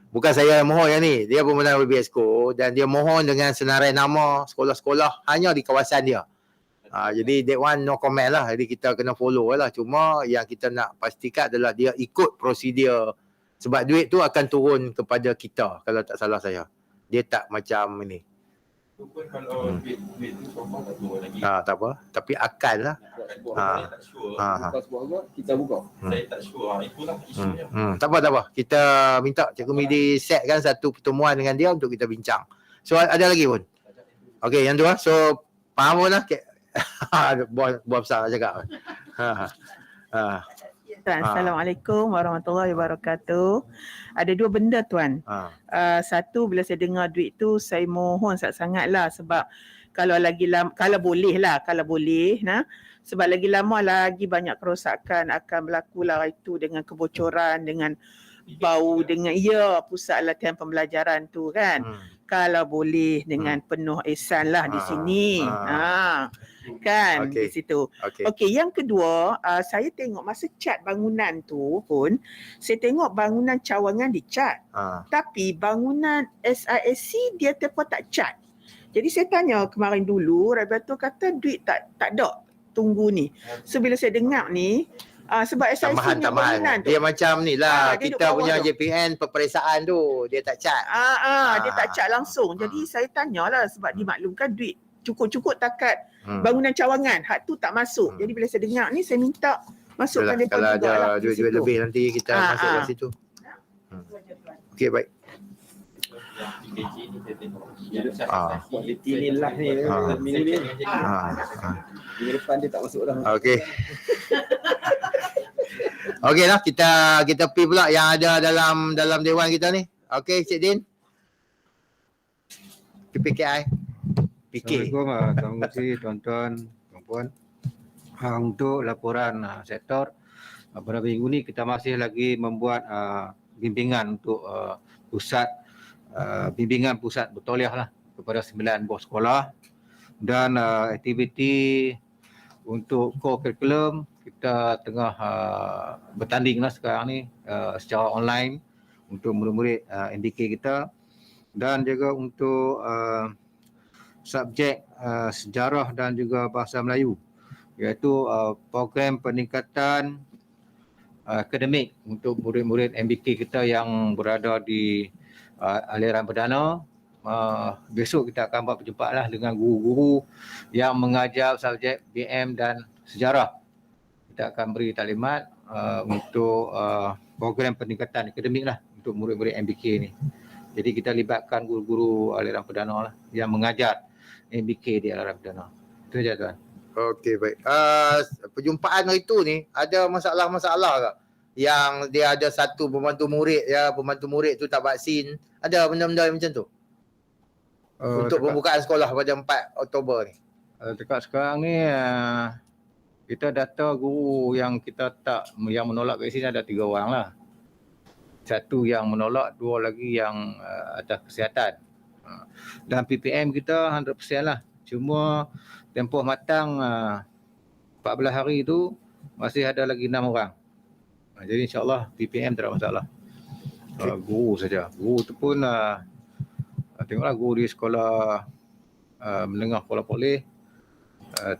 Bukan saya yang mohon yang ni. Dia permohonan YB Exco dan dia mohon dengan senarai nama sekolah-sekolah hanya di kawasan dia. Jadi that one no comment lah. Jadi kita kena follow lah. Cuma yang kita nak pastikan adalah dia ikut prosedur. Sebab duit tu akan turun kepada kita kalau tak salah saya. Dia tak macam ini. Pun kalau duit tu sofa tak turun lagi. Tak apa. Tapi akan lah. Saya tak sure. Kita buka. Saya tak sure. Itulah isunya. Tak apa. Kita minta Cikgu Midi setkan satu pertemuan dengan dia untuk kita bincang. So ada lagi pun? Okey, yang tu lah. So faham pun lah. Buah besar nak cakap. Tuan, Assalamualaikum warahmatullahi wabarakatuh. Ada dua benda Tuan. Satu, bila saya dengar duit tu saya mohon sangat-sangatlah sebab kalau boleh sebab lagi lama lagi banyak kerosakan akan berlaku lah itu dengan kebocoran, dengan bau, dengan pusat latihan pembelajaran tu kan. Kalau boleh dengan penuh ihsan lah di sini. Kan di situ. Okey, yang kedua, saya tengok masa cat bangunan tu pun saya tengok bangunan cawangan dicat. Tapi bangunan SISC dia terpun tak cat. Jadi saya tanya kemarin dulu, Rabatul kata duit tak ada tunggu ni. So bila saya dengar ni sebab SISC punya bangunan tu dia macam ni lah, dia kita duduk punya bawah tu. JPN peperiksaan tu dia tak cat. Dia tak cat langsung. Jadi saya tanyalah sebab dimaklumkan duit cukup-cukup takat bangunan cawangan. Hak tu tak masuk. Jadi bila saya dengar ni saya minta masukkan Yalah, depa kalau juga lah ada duit lebih nanti kita masuk kat situ. Okey, baik. PKJ ni saya tengok. Kualiti ni lah ni. Minggu ni. Minggu depan dia tak masuk dah. Okey. Okey lah, kita pergi pula yang ada dalam dewan kita ni. Okey, Cik Din. PPKI. PK. Assalamualaikum, terima kasih tuan-tuan, puan-puan. Untuk laporan sektor, pada minggu ni kita masih lagi membuat bimbingan untuk bimbingan pusat bertauliah lah kepada 9 buah sekolah, dan aktiviti untuk co-curriculum kita tengah bertanding lah sekarang ni secara online untuk murid-murid MBK kita, dan juga untuk subjek sejarah dan juga bahasa Melayu, iaitu program peningkatan akademik untuk murid-murid MBK kita yang berada di aliran perdana. Besok kita akan buat perjumpaan lah dengan guru-guru yang mengajar subjek BM dan sejarah. Kita akan beri taklimat untuk program peningkatan akademik lah untuk murid-murid MBK ni. Jadi kita libatkan guru-guru aliran perdana lah yang mengajar MBK di aliran perdana. Itu saja tuan. Okey, baik. Perjumpaan hari tu ni ada masalah-masalah ke? Yang dia ada satu pembantu murid tu tak vaksin. Ada benda-benda macam tu? Untuk pembukaan sekolah pada 4 Oktober ni. Dekat sekarang ni kita data guru yang yang menolak vaksin ada 3 orang lah. 1 yang menolak, 2 lagi yang atas kesihatan. Dan PPM kita 100% lah. Cuma tempoh matang 14 hari tu masih ada lagi 6 orang. Jadi insyaAllah PPM tak ada masalah. Guru saja. Guru tu pun tengoklah guru di sekolah menengah Kuala Poleh,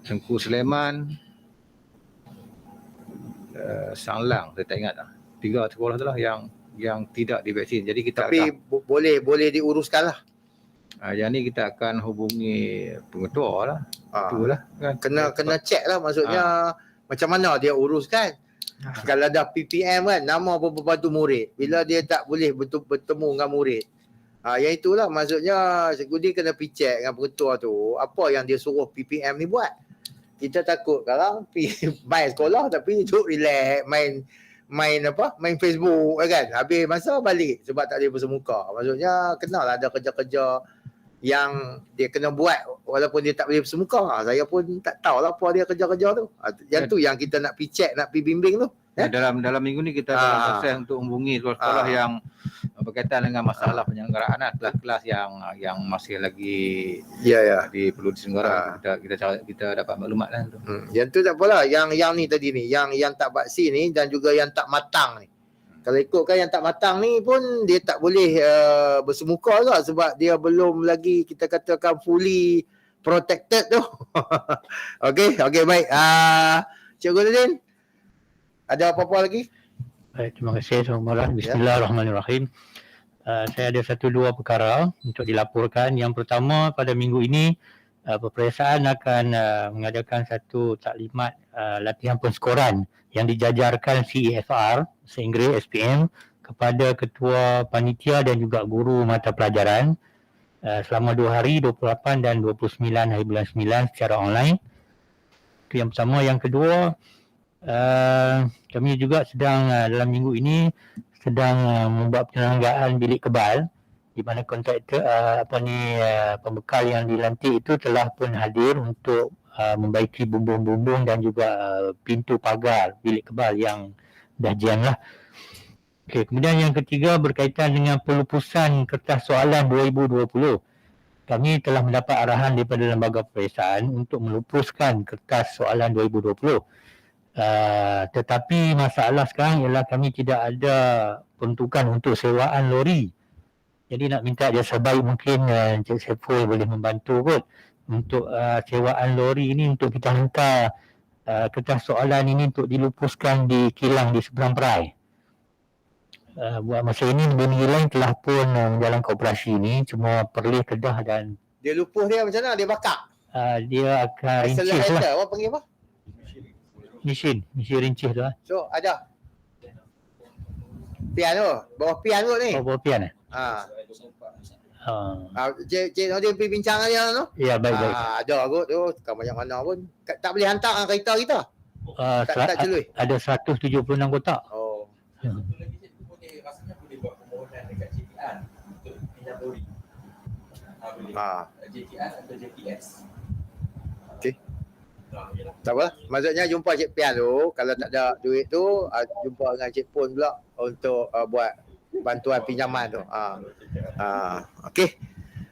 Tengku Sulaiman, Sanglang, saya tak ingat lah. 3 sekolah tu lah yang tidak divaksin. Jadi kita boleh diuruskan lah. Yang ni kita akan hubungi pengetua lah. Itulah kan. Kena check lah, maksudnya macam mana dia uruskan. Kalau dah PPM kan, nama pembantu murid, bila dia tak boleh bertemu dengan murid, yang itulah maksudnya Cikgu Din kena pergi check dengan pengetua tu apa yang dia suruh PPM ni buat. Kita takut sekarang main sekolah tapi duduk relax, main Facebook kan, habis masa balik sebab tak boleh bersemuka. Maksudnya kenalah ada kerja-kerja yang dia kena buat walaupun dia tak boleh bersemuka. Saya pun tak tahulah apa dia kerja-kerja tu. Yang tu yang kita nak pergi check, nak pergi bimbing tu. Dalam minggu ni kita dalam proses untuk hubungi sekolah-sekolah yang berkaitan dengan masalah penyelenggaraan kelas-kelas yang masih lagi perlu diselenggarakan. Kita dapat maklumat lah tu. Yang tu tak apalah, yang ni tadi ni, yang tak vaksin ni dan juga yang tak matang ni. Kalau ikutkan yang tak matang ni pun dia tak boleh bersemuka juga sebab dia belum lagi kita katakan fully protected tu. Okey, baik. Cikgu Din, ada apa-apa lagi? Baik, terima kasih. Assalamualaikum. Bismillahirrahmanirrahim. Saya ada 1-2 perkara untuk dilaporkan. Yang pertama, pada minggu ini peperiksaan akan mengadakan satu taklimat latihan penskoran yang dijajarkan CEFR, Seinggeris SPM, kepada ketua panitia dan juga guru mata pelajaran selama 2 hari, 28 dan 29 hari bulan 9 secara online. Itu yang pertama. Yang kedua, Kami juga sedang dalam minggu ini sedang membuat penyelenggaraan bilik kebal di mana kontraktor pembekal yang dilantik itu telah pun hadir untuk membaiki bumbung-bumbung dan juga pintu pagar bilik kebal yang dah jam lah. Okey, kemudian yang ketiga berkaitan dengan pelupusan kertas soalan 2020. Kami telah mendapat arahan daripada lembaga peperiksaan untuk melupuskan kertas soalan 2020. Tetapi masalah sekarang ialah kami tidak ada peruntukan untuk sewaan lori. Jadi nak minta dia sebaik mungkin Encik Saiful boleh membantu kot untuk sewaan lori ini untuk kita hantar kertas soalan ini untuk dilupuskan di kilang di seberang perai. Buat masa ini negeri lain telah pun menjalankan operasi ini, cuma Perlis, Kedah dan Dia lupus dia macam mana? Dia bakar? dia akan rincis lah. Apa panggil apa? Mesin rincis tu lah. So ada pian tu, bawah pian kot ni. Bawah pian Cik Nordin pergi bincang dengan dia tu. Ya, baik. Ada kot tu, kan banyak mana pun. Tak boleh hantar kereta kita. Tak celui. Ada 176 kotak. Oh. Rasanya boleh buat permohonan dekat JTR untuk pinjam lori. Boleh. JTR atau JPS. Okey. Tak apa. Maksudnya jumpa Cik Pian tu, kalau tak ada duit tu, jumpa dengan Cik Pun pula untuk buat bantuan pinjaman tu. Okey.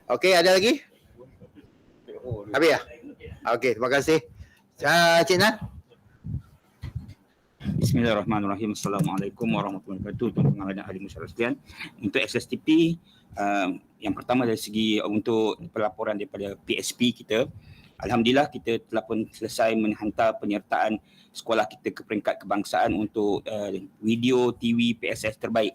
Okey, ada lagi? Habis ya? Okey, terima kasih. Cik Nan. Bismillahirrahmanirrahim. Assalamualaikum warahmatullahi wabarakatuh. Tuan pengarah dan ahli masyarakat sekalian. Untuk SSTP, yang pertama dari segi untuk pelaporan daripada PSP kita, alhamdulillah kita telah pun selesai menghantar penyertaan sekolah kita ke peringkat kebangsaan untuk video TV PSS terbaik.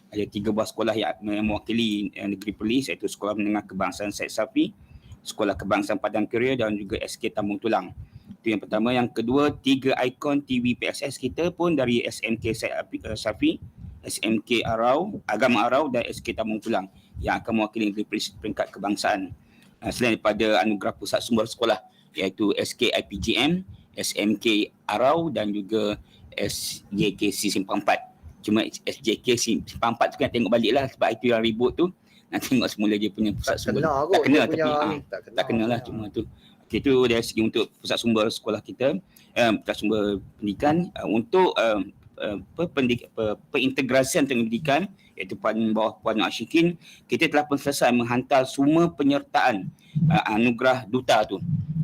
Ada 3 buah sekolah yang mewakili negeri Perlis, iaitu Sekolah Menengah Kebangsaan Syed Safi, Sekolah Kebangsaan Padang Keria dan juga SK Tambung Tulang. Itu yang pertama. Yang kedua, 3 ikon TV PSS kita pun dari SMK Syed Safi, SMK Arau, Agama Arau dan SK Tambung Tulang yang akan mewakili negeri Perlis peringkat kebangsaan. Selain daripada anugerah pusat sumber sekolah iaitu SK IPGM, SMK Arau dan juga SJKC Simpang 4. Cuma SJK Simpang 4 tu kan tengok balik lah sebab itu yang ribut tu. Nak tengok semula dia punya pusat sumber. Tak kena tapi tak kena lah cuma tu. Okay, itu dari segi untuk pusat sumber sekolah kita, pusat sumber pendidikan untuk perintegrasian pendidikan iaitu bawah Puan Ashikin, kita telah pun selesai menghantar semua penyertaan anugerah duta tu.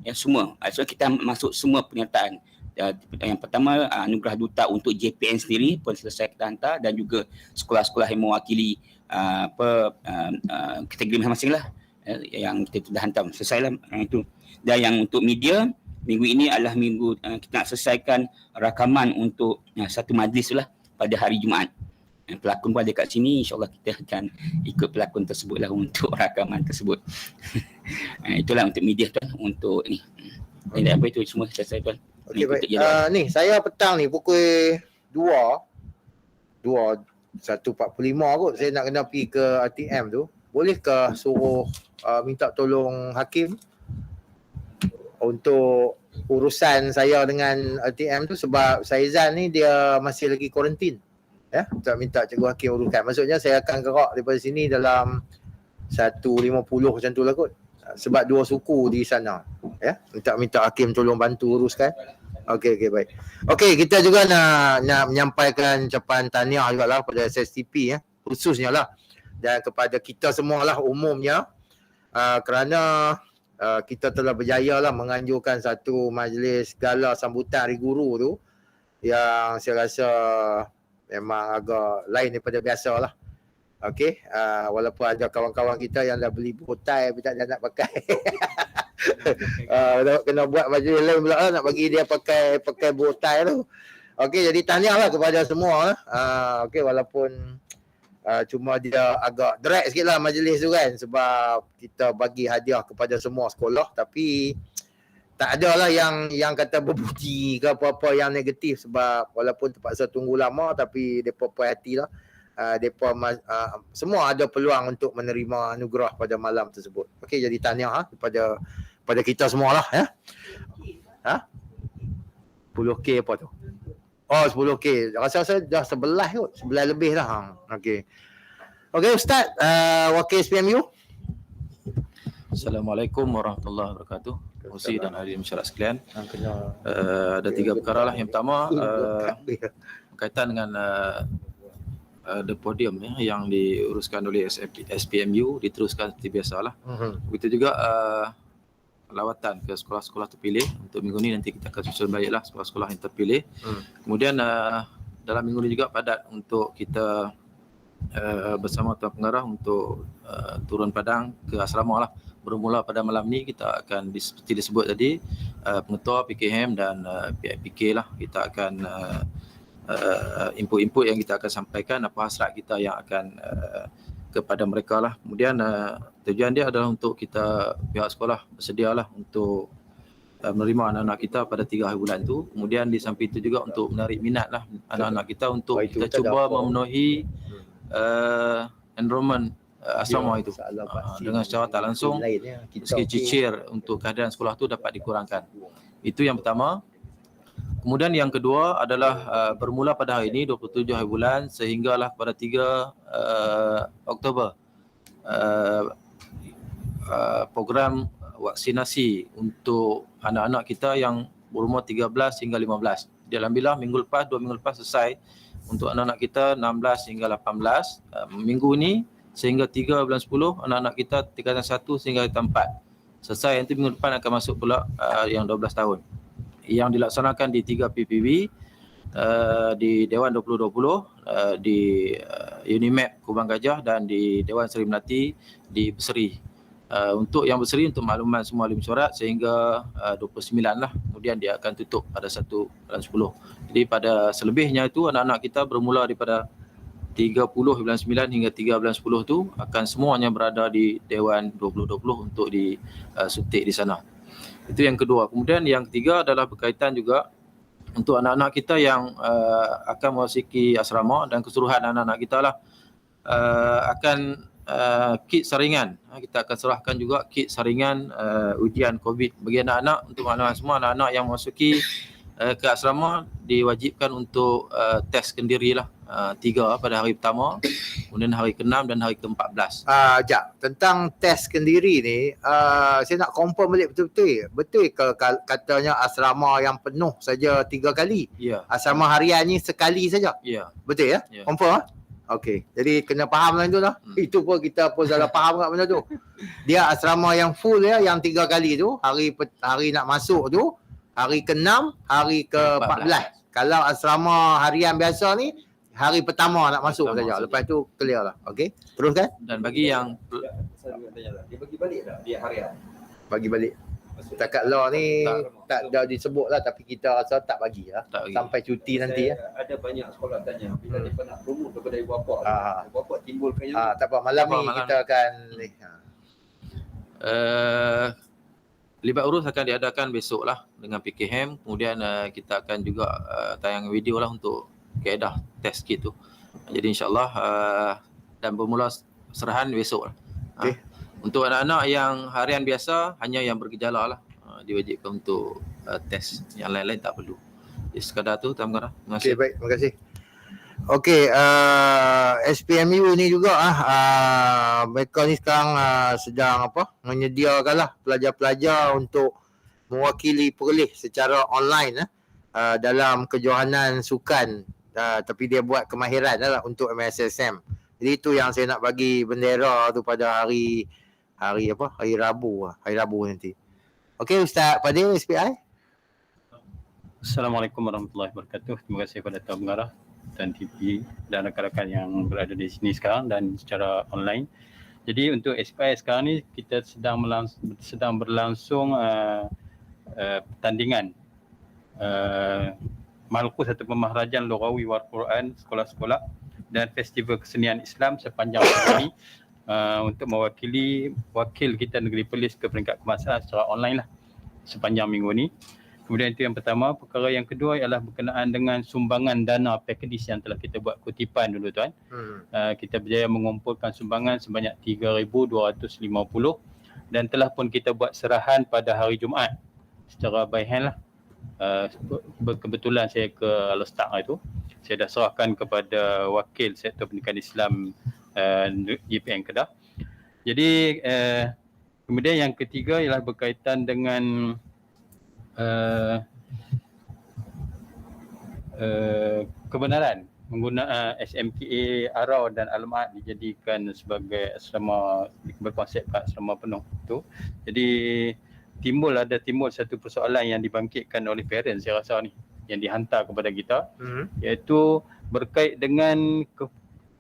Ya, semua. So kita masuk semua penyertaan. Yang pertama anugerah duta untuk JPN sendiri pun selesai kita hantar dan juga sekolah-sekolah yang mewakili kategori masing-masing lah yang kita sudah hantar. Selesailah itu. Dan yang untuk media, minggu ini adalah minggu kita nak selesaikan rakaman untuk satu majlis lah pada hari Jumaat. Pelakon pun ada kat sini, insyaAllah kita akan ikut pelakon tersebut lah untuk rakaman tersebut. Itulah untuk media tuan, untuk ni. Ini apa itu semua selesai tuan. Okey, baik. Ni saya petang ni pukul 1.45 kot saya nak kena pergi ke RTM tu. Bolehkah suruh minta tolong hakim untuk urusan saya dengan RTM tu, sebab Saizan ni dia masih lagi kuarantin. Ya, tak minta cikgu hakim uruskan. Maksudnya saya akan gerak daripada sini dalam 1.50 macam tu lah kot. Sebab 2 suku di sana. Ya, minta hakim tolong bantu uruskan. Okey, baik. Okey, kita juga nak menyampaikan ucapan tahniah jugalah pada SSTP ya, khususnya lah, dan kepada kita semua lah umumnya, kerana kita telah berjaya lah menganjurkan satu majlis gala sambutan Hari Guru tu yang saya rasa memang agak lain daripada biasa lah. Okey, walaupun ada kawan-kawan kita yang dah beli botai tapi tak nak pakai. Kena buat majlis lain pula lah, nak bagi dia pakai botai tu. Okey, jadi tahniah lah kepada semua. Okey, walaupun cuma dia agak drag sikit lah majlis tu kan, sebab kita bagi hadiah kepada semua sekolah, tapi tak ada lah yang kata berpuji ke apa-apa yang negatif, sebab walaupun terpaksa tunggu lama tapi mereka puas hati lah. Semua ada peluang untuk menerima anugerah pada malam tersebut. Okey, jadi tahniah kepada kita semua lah ya. 10K apa tu? Oh 10K. Rasa-rasa dah 11 kot. 11 lebih dah. Okey. Okey Ustaz, wakil SPMU. Assalamualaikum warahmatullahi wabarakatuh. Pengerusi dan hadirin masyarakat sekalian. Ada 3 perkara lah. Yang pertama berkaitan dengan the podium yang diuruskan oleh SPMU diteruskan seperti biasalah. Begitu juga lawatan ke sekolah-sekolah terpilih. Untuk minggu ni nanti kita akan susun baiklah sekolah-sekolah yang terpilih. Kemudian dalam minggu ni juga padat untuk kita bersama Tuan Pengarah untuk turun padang ke asrama lah. Bermula pada malam ni kita akan seperti disebut tadi, pengetua PKM dan PIPK lah, kita akan input-input yang kita akan sampaikan, apa hasrat kita yang akan kepada mereka lah. Kemudian tujuan dia adalah untuk kita pihak sekolah bersedialah untuk menerima anak-anak kita pada 3 hari bulan tu. Kemudian di samping itu juga untuk menarik minat lah anak-anak kita untuk kita cuba memenuhi enrollment asrama itu dengan secara tak langsung segi cicir untuk kehadiran sekolah tu dapat dikurangkan. Itu yang pertama. Kemudian yang kedua adalah bermula pada hari ini 27 hari bulan sehinggalah pada 3 Oktober program vaksinasi untuk anak-anak kita yang berumur 13 hingga 15. Alhamdulillah minggu lepas, 2 minggu lepas selesai untuk anak-anak kita 16 hingga 18. Minggu ini sehingga 3 bulan 10 anak-anak kita tingkatan 1 sehingga tingkatan 4. Selesai nanti minggu depan akan masuk pula yang 12 tahun. Yang dilaksanakan di 3 PPB di Dewan 2020, di Unimap Kubang Gajah dan di Dewan Seri Melati di Berseri. Untuk yang Berseri untuk makluman semua ahli mesyuarat sehingga 29 lah. Kemudian dia akan tutup pada 1 bulan 10. Jadi pada selebihnya itu anak-anak kita bermula daripada 30 bulan 9 hingga 3 bulan 10 tu akan semuanya berada di Dewan 2020 untuk disuntik di sana. Itu yang kedua. Kemudian yang ketiga adalah berkaitan juga untuk anak-anak kita yang akan memasuki asrama dan keseluruhan anak-anak kita lah akan kit saringan. Kita akan serahkan juga kit saringan ujian COVID bagi anak-anak untuk anak-anak semua anak-anak yang memasuki ke asrama diwajibkan untuk test kendiri lah 3 pada hari pertama, kemudian hari ke-6 dan hari ke-14. Jap, tentang test kendiri ni saya nak confirm balik betul-betul. Betul ke katanya asrama yang penuh saja 3 kali? Ya. Asrama harian ni sekali saja? Ya. Betul ya? Ya. Confirm? Okey. Jadi kena faham lah itu lah. Itu pun kita pun salah faham kat benda tu. Dia asrama yang full ya, yang 3 kali tu, hari nak masuk tu, hari ke-6, hari ke-14. Kalau asrama harian biasa ni, hari pertama nak masuk saja. Lepas tu clear lah. Okey. Teruskan. Dan bagi yang dia bagi balik tak dia harian? Bagi balik. Setakat law ni tak dah disebut lah, tapi kita rasa tak bagi lah. Sampai cuti nanti ya. Ada banyak sekolah tanya bila mereka nak promote kepada ibu bapa. Ibu bapa timbulkan yang tak apa, malam ni kita akan libat urus akan diadakan besok lah dengan PKM. Kemudian kita akan juga tayang video lah untuk kaedah test kit tu. Jadi insyaAllah dan bermula serahan besok lah. Okay. Untuk anak-anak yang harian biasa, hanya yang bergejala lah diwajibkan untuk test. Yang lain-lain tak perlu. Jadi sekadar tu, Tuan Pengarah. Terima kasih. Okay, baik. Terima kasih. Okey, SPMU ni juga mereka ni sekarang sedang menyediakan lah pelajar-pelajar untuk mewakili perlis secara online dalam kejohanan sukan, tapi dia buat kemahiran lah untuk MSSM. Jadi itu yang saya nak bagi bendera tu pada hari Rabu nanti. Okey Ustaz Fadil SPI. Assalamualaikum warahmatullahi wabarakatuh. Terima kasih kepada Tuan Pengarah dan TV dan rakan-rakan yang berada di sini sekarang dan secara online. Jadi untuk SPI sekarang ni kita sedang berlangsung pertandingan Malkus atau Maharajan Lughawi wal Quran sekolah-sekolah dan festival kesenian Islam sepanjang tahun ini untuk mewakili wakil kita Negeri Perlis ke peringkat kebangsaan secara online lah sepanjang minggu ni. Kemudian itu yang pertama. Perkara yang kedua ialah berkenaan dengan sumbangan dana package yang telah kita buat kutipan dulu tuan. Kita berjaya mengumpulkan sumbangan sebanyak 3,250 dan telah pun kita buat serahan pada hari Jumaat secara by hand lah kebetulan saya ke Al-Ustaq itu, saya dah serahkan kepada wakil sektor pendidikan Islam GPN Kedah. Jadi kemudian yang ketiga ialah berkaitan dengan kebenaran menggunakan SMKA Arau dan Al-Ma'ad dijadikan sebagai asrama, berkonsepkan asrama penuh tu. Jadi timbul satu persoalan yang dibangkitkan oleh parents saya rasa ni, yang dihantar kepada kita, iaitu berkait dengan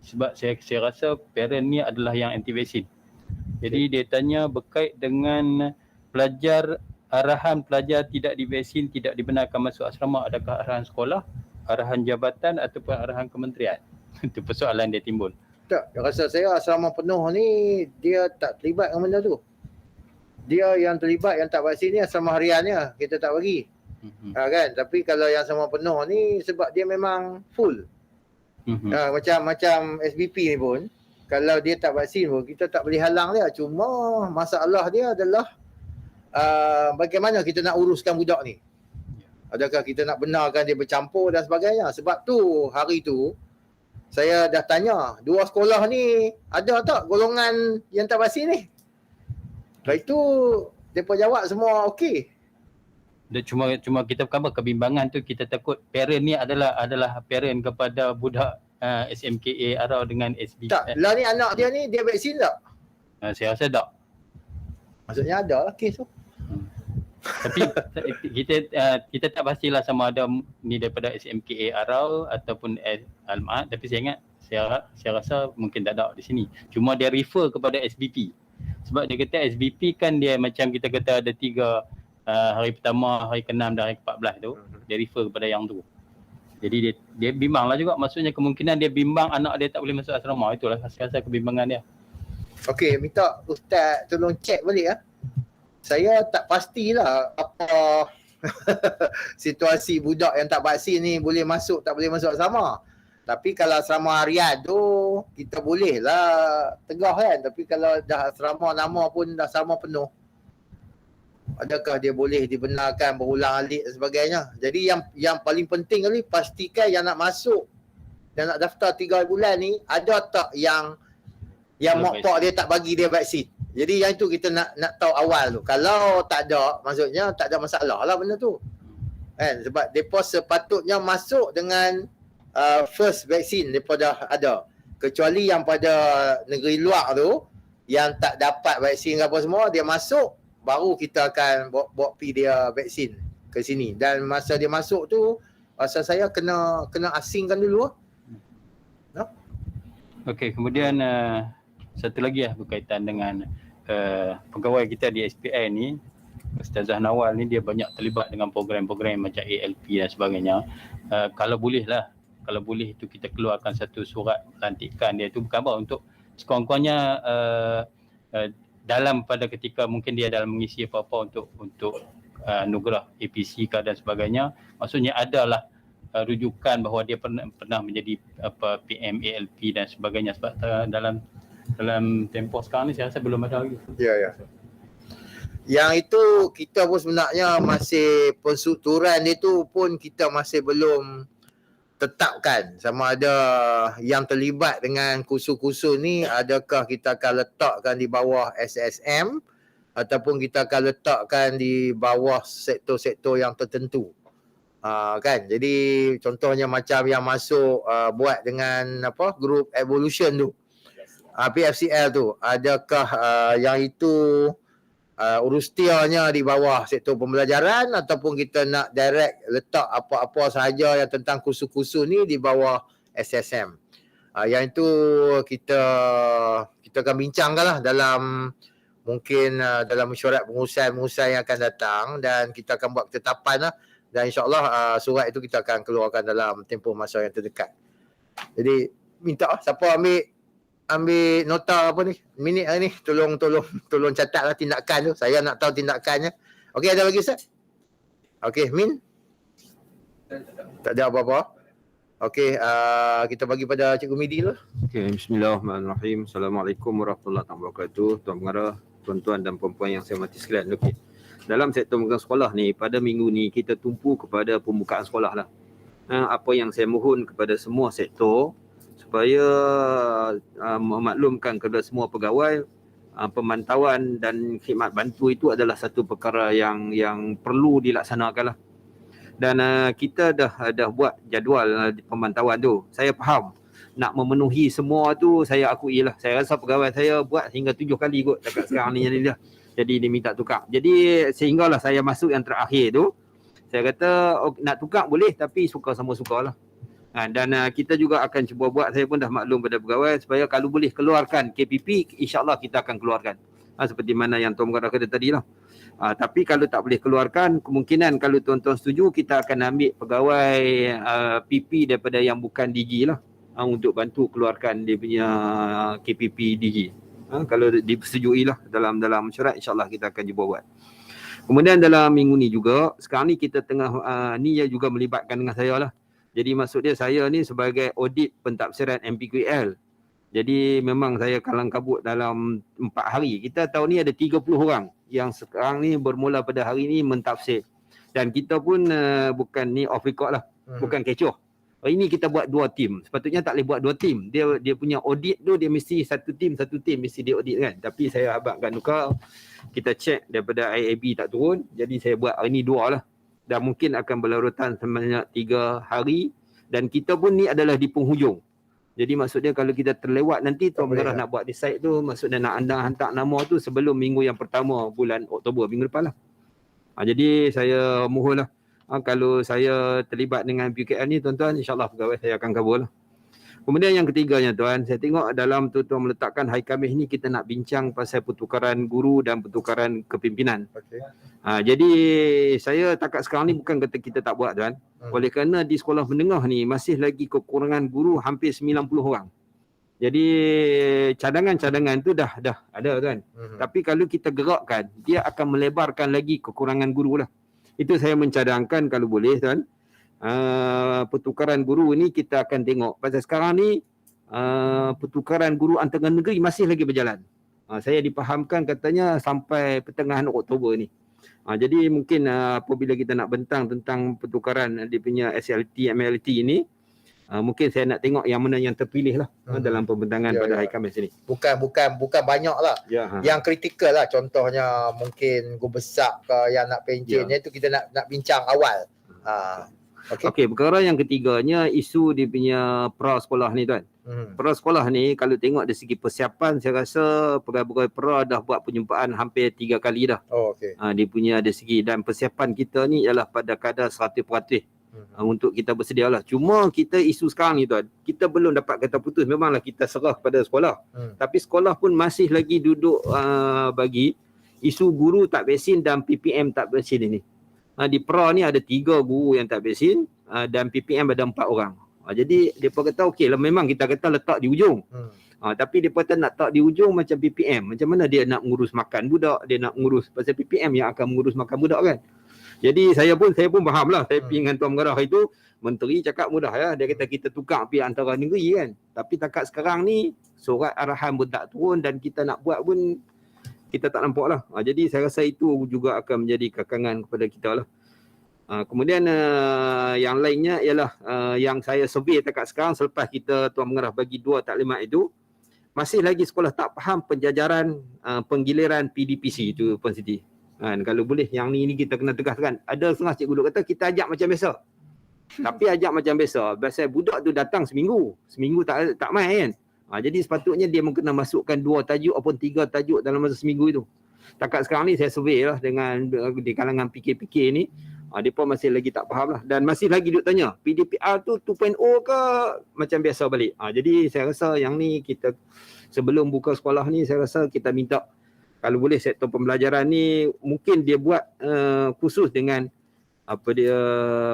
sebab saya rasa parent ni adalah yang anti vaksin. Jadi dia tanya berkait dengan arahan pelajar tidak divaksin tidak dibenarkan masuk asrama, adakah arahan sekolah, arahan jabatan ataupun arahan kementerian? Itu persoalan dia timbul. Tak, rasa saya asrama penuh ni dia tak terlibat dengan benda tu. Dia yang terlibat yang tak vaksin ni asrama hariannya kita tak bagi. Kan? Tapi kalau yang asrama penuh ni sebab dia memang full. Macam SBP ni pun kalau dia tak vaksin pun kita tak boleh halang dia. Cuma masalah dia adalah bagaimana kita nak uruskan budak ni. Adakah kita nak benarkan dia bercampur dan sebagainya. Sebab tu hari tu saya dah tanya, 2 sekolah ni ada tak golongan yang tak vaksin ni? Lepas itu mereka jawab semua okey. Dia cuma kita kebimbangan tu, kita takut parent ni adalah parent kepada budak SMKA Arau dengan SB. Tak, lah ni anak dia ni dia vaksin tak? Saya rasa tak. Maksudnya ada lah kes tu. Tapi kita tak pastilah sama ada ni daripada SMKA Arau ataupun Al-Ma'ad, tapi saya ingat saya rasa mungkin tak ada di sini. Cuma dia refer kepada SBP. Sebab dia kata SBP kan dia macam kita kata ada 3 hari pertama, hari ke-6 dan hari ke-14 tu, dia refer kepada yang tu. Jadi dia bimbang lah juga, maksudnya kemungkinan dia bimbang anak dia tak boleh masuk asrama. Itulah saya rasa kebimbangan dia. Okey, minta Ustaz tolong check balik ya. Saya tak pastilah apa situasi budak yang tak vaksin ni boleh masuk tak boleh masuk asrama. Tapi kalau asrama harian tu kita boleh lah tegah kan. Tapi kalau dah asrama nama pun dah asrama penuh, adakah dia boleh dibenarkan berulang-alik dan sebagainya. Jadi yang paling penting kali pastikan yang nak masuk dan nak daftar 3 bulan ni ada tak yang mak pak dia tak bagi dia vaksin. Jadi yang itu kita nak tahu awal tu. Kalau tak ada, maksudnya tak ada masalah lah benda tu. Kan? Sebab mereka sepatutnya masuk dengan first vaksin mereka dah ada. Kecuali yang pada negeri luar tu yang tak dapat vaksin apa semua, dia masuk baru kita akan bawa pergi dia vaksin ke sini. Dan masa dia masuk tu rasa saya kena asingkan dulu. No? Okey, kemudian satu lagi berkaitan dengan pegawai kita di SPI ni, Ustazah Nawal ni dia banyak terlibat dengan program-program macam ALP dan sebagainya. Kalau boleh itu kita keluarkan satu surat lantikan dia tu, bukan apa, untuk sekurang-kurangnya dalam pada ketika mungkin dia dalam mengisi apa-apa untuk anugerah APC dan sebagainya, maksudnya adalah rujukan bahawa dia pernah menjadi PM ALP dan sebagainya. Sebab dalam tempoh sekarang ni saya rasa belum ada lagi. Ya. Yang itu kita pun sebenarnya masih penstrukturan dia tu pun kita masih belum tetapkan sama ada yang terlibat dengan kursus-kursus ni adakah kita akan letakkan di bawah SSM ataupun kita akan letakkan di bawah sektor-sektor yang tertentu. Kan, jadi contohnya macam yang masuk buat dengan group evolution tu, PFCL tu, adakah yang itu urustianya di bawah sektor pembelajaran ataupun kita nak direct letak apa-apa sahaja yang tentang kursus-kursus ni di bawah SSM. Yang itu kita akan bincangkan lah dalam mungkin dalam mesyuarat pengurusan yang akan datang, dan kita akan buat ketetapan lah, dan insyaAllah surat itu kita akan keluarkan dalam tempoh masa yang terdekat. Jadi minta siapa ambil nota apa ni minit ni, tolong catatlah tindakan tu. Saya nak tahu tindakannya. Okey, ada lagi Ustaz? Okey, Min? Tak ada apa-apa. Okey, kita bagi pada Cikgu Midi dulu. Okey, bismillahirrahmanirrahim. Assalamualaikum warahmatullahi wabarakatuh. Tuan pengarah, tuan-tuan dan puan-puan yang saya hormati sekalian. Okey. dalam sektor pembukaan sekolah ni, pada minggu ni kita tumpu kepada pembukaan sekolah lah. Apa yang saya mohon kepada semua sektor supaya memaklumkan kepada semua pegawai, pemantauan dan khidmat bantu itu adalah satu perkara yang perlu dilaksanakan lah. Dan kita dah buat jadual pemantauan tu. Saya faham nak memenuhi semua tu, saya akui lah. Saya rasa pegawai saya buat hingga 7 kali kot dekat sekarang ni jadi dia minta tukar. Jadi sehinggalah saya masuk yang terakhir tu, saya kata nak tukar boleh tapi suka sama suka lah. Dan kita juga akan cuba buat, saya pun dah maklum pada pegawai supaya kalau boleh keluarkan KPP, insyaAllah kita akan keluarkan. Seperti mana yang Tuan Mengarah kata tadi lah. Tapi kalau tak boleh keluarkan, kemungkinan kalau tuan-tuan setuju, kita akan ambil pegawai PP daripada yang bukan DG lah, untuk bantu keluarkan dia punya KPP DG. Kalau disetujui lah dalam syarat, insyaAllah kita akan cuba buat. Kemudian dalam minggu ni juga, sekarang ni kita tengah ni juga melibatkan dengan saya lah. Jadi maksud dia, saya ni sebagai audit pentafsiran MPQL. Jadi memang saya kalang kabut dalam 4 hari. Kita tahu ni ada 30 orang yang sekarang ni bermula pada hari ni mentafsir. Dan kita pun bukan ni off record lah, bukan kecoh. Ini kita buat 2 tim. Sepatutnya tak boleh buat 2 tim. Dia punya audit tu dia mesti satu tim mesti dia audit kan. Tapi saya habaqkan tukar. Kita check daripada IAB tak turun. Jadi saya buat hari ni 2 lah. Dan mungkin akan berlarutan sebanyak 3 hari. Dan kita pun ni adalah di penghujung. Jadi maksudnya kalau kita terlewat nanti Tuan Mengarah nak buat decide tu, maksudnya nak anda hantar nama tu sebelum minggu yang pertama bulan Oktober, minggu depan lah. Jadi saya mohon lah. Kalau saya terlibat dengan PKL ni tuan-tuan, insyaAllah pegawai saya akan cover lah. Kemudian yang ketiganya tuan, saya tengok dalam tuan meletakkan hari Khamis ni kita nak bincang pasal pertukaran guru dan pertukaran kepimpinan. Jadi saya takat sekarang ni bukan kata kita tak buat tuan. Oleh kerana di sekolah menengah ni masih lagi kekurangan guru hampir 90 orang. Jadi cadangan-cadangan tu dah ada tuan. Tapi kalau kita gerakkan, dia akan melebarkan lagi kekurangan guru lah. Itu saya mencadangkan kalau boleh tuan. Pertukaran guru ni kita akan tengok. Pasal sekarang ni pertukaran guru antara negeri masih lagi berjalan. Saya dipahamkan katanya sampai pertengahan Oktober ni. Jadi mungkin apabila kita nak bentang tentang pertukaran dia punya SLT, MLT ni, mungkin saya nak tengok yang mana yang terpilih lah dalam pembentangan pada hari Khamis ni. Bukan banyak lah. Yang kritikal lah, contohnya mungkin guru besar ke yang nak pencen itu kita nak bincang awal. Okey, perkara yang ketiganya isu dia punya pra sekolah ni tuan. Pra sekolah ni kalau tengok dari segi persiapan, saya rasa pegawai-pegawai pra dah buat perjumpaan hampir 3 kali dah. Dia punya dari segi, dan persiapan kita ni ialah pada kadar 100% untuk kita bersedia lah. Cuma kita isu sekarang ni tuan, kita belum dapat kata putus. Memanglah kita serah kepada sekolah. Tapi sekolah pun masih lagi duduk bagi isu guru tak vaksin dan PPM tak vaksin ini. Di pra ni ada 3 guru yang tak vaksin dan PPM ada 4 orang. Jadi mereka kata okey lah, memang kita kata letak di ujung. Tapi mereka kata nak letak di ujung macam PPM. Macam mana dia nak mengurus makan budak, dia nak mengurus pasal PPM yang akan mengurus makan budak kan. Jadi saya pun faham lah. Saya pergi dengan Tuan Mengarah itu, menteri cakap mudah ya. Dia kata kita tukar pergi antara negeri kan. Tapi takat sekarang ni surat arahan pun tak turun dan kita nak buat pun kita tak nampak lah. Jadi saya rasa itu juga akan menjadi kekangan kepada kita lah. Kemudian yang lainnya ialah yang saya survey dekat sekarang selepas kita Tuan Mengarah bagi 2 taklimat itu, masih lagi sekolah tak faham penjajaran penggiliran PDPC itu Puan Siti. Kalau boleh yang ni kita kena tegaskan. Ada setengah cikgu duk kata kita ajak macam biasa. Tapi ajak macam biasa. Biasa budak tu datang seminggu tak main kan. Jadi sepatutnya dia mungkin kena masukkan 2 tajuk ataupun 3 tajuk dalam masa seminggu itu. Takat sekarang ni saya survey lah dengan di kalangan PK ni. Mereka masih lagi tak faham lah. Dan masih lagi duk tanya, PDPR tu 2.0 ke macam biasa balik. Jadi saya rasa yang ni kita sebelum buka sekolah ni saya rasa kita minta kalau boleh sektor pembelajaran ni mungkin dia buat khusus dengan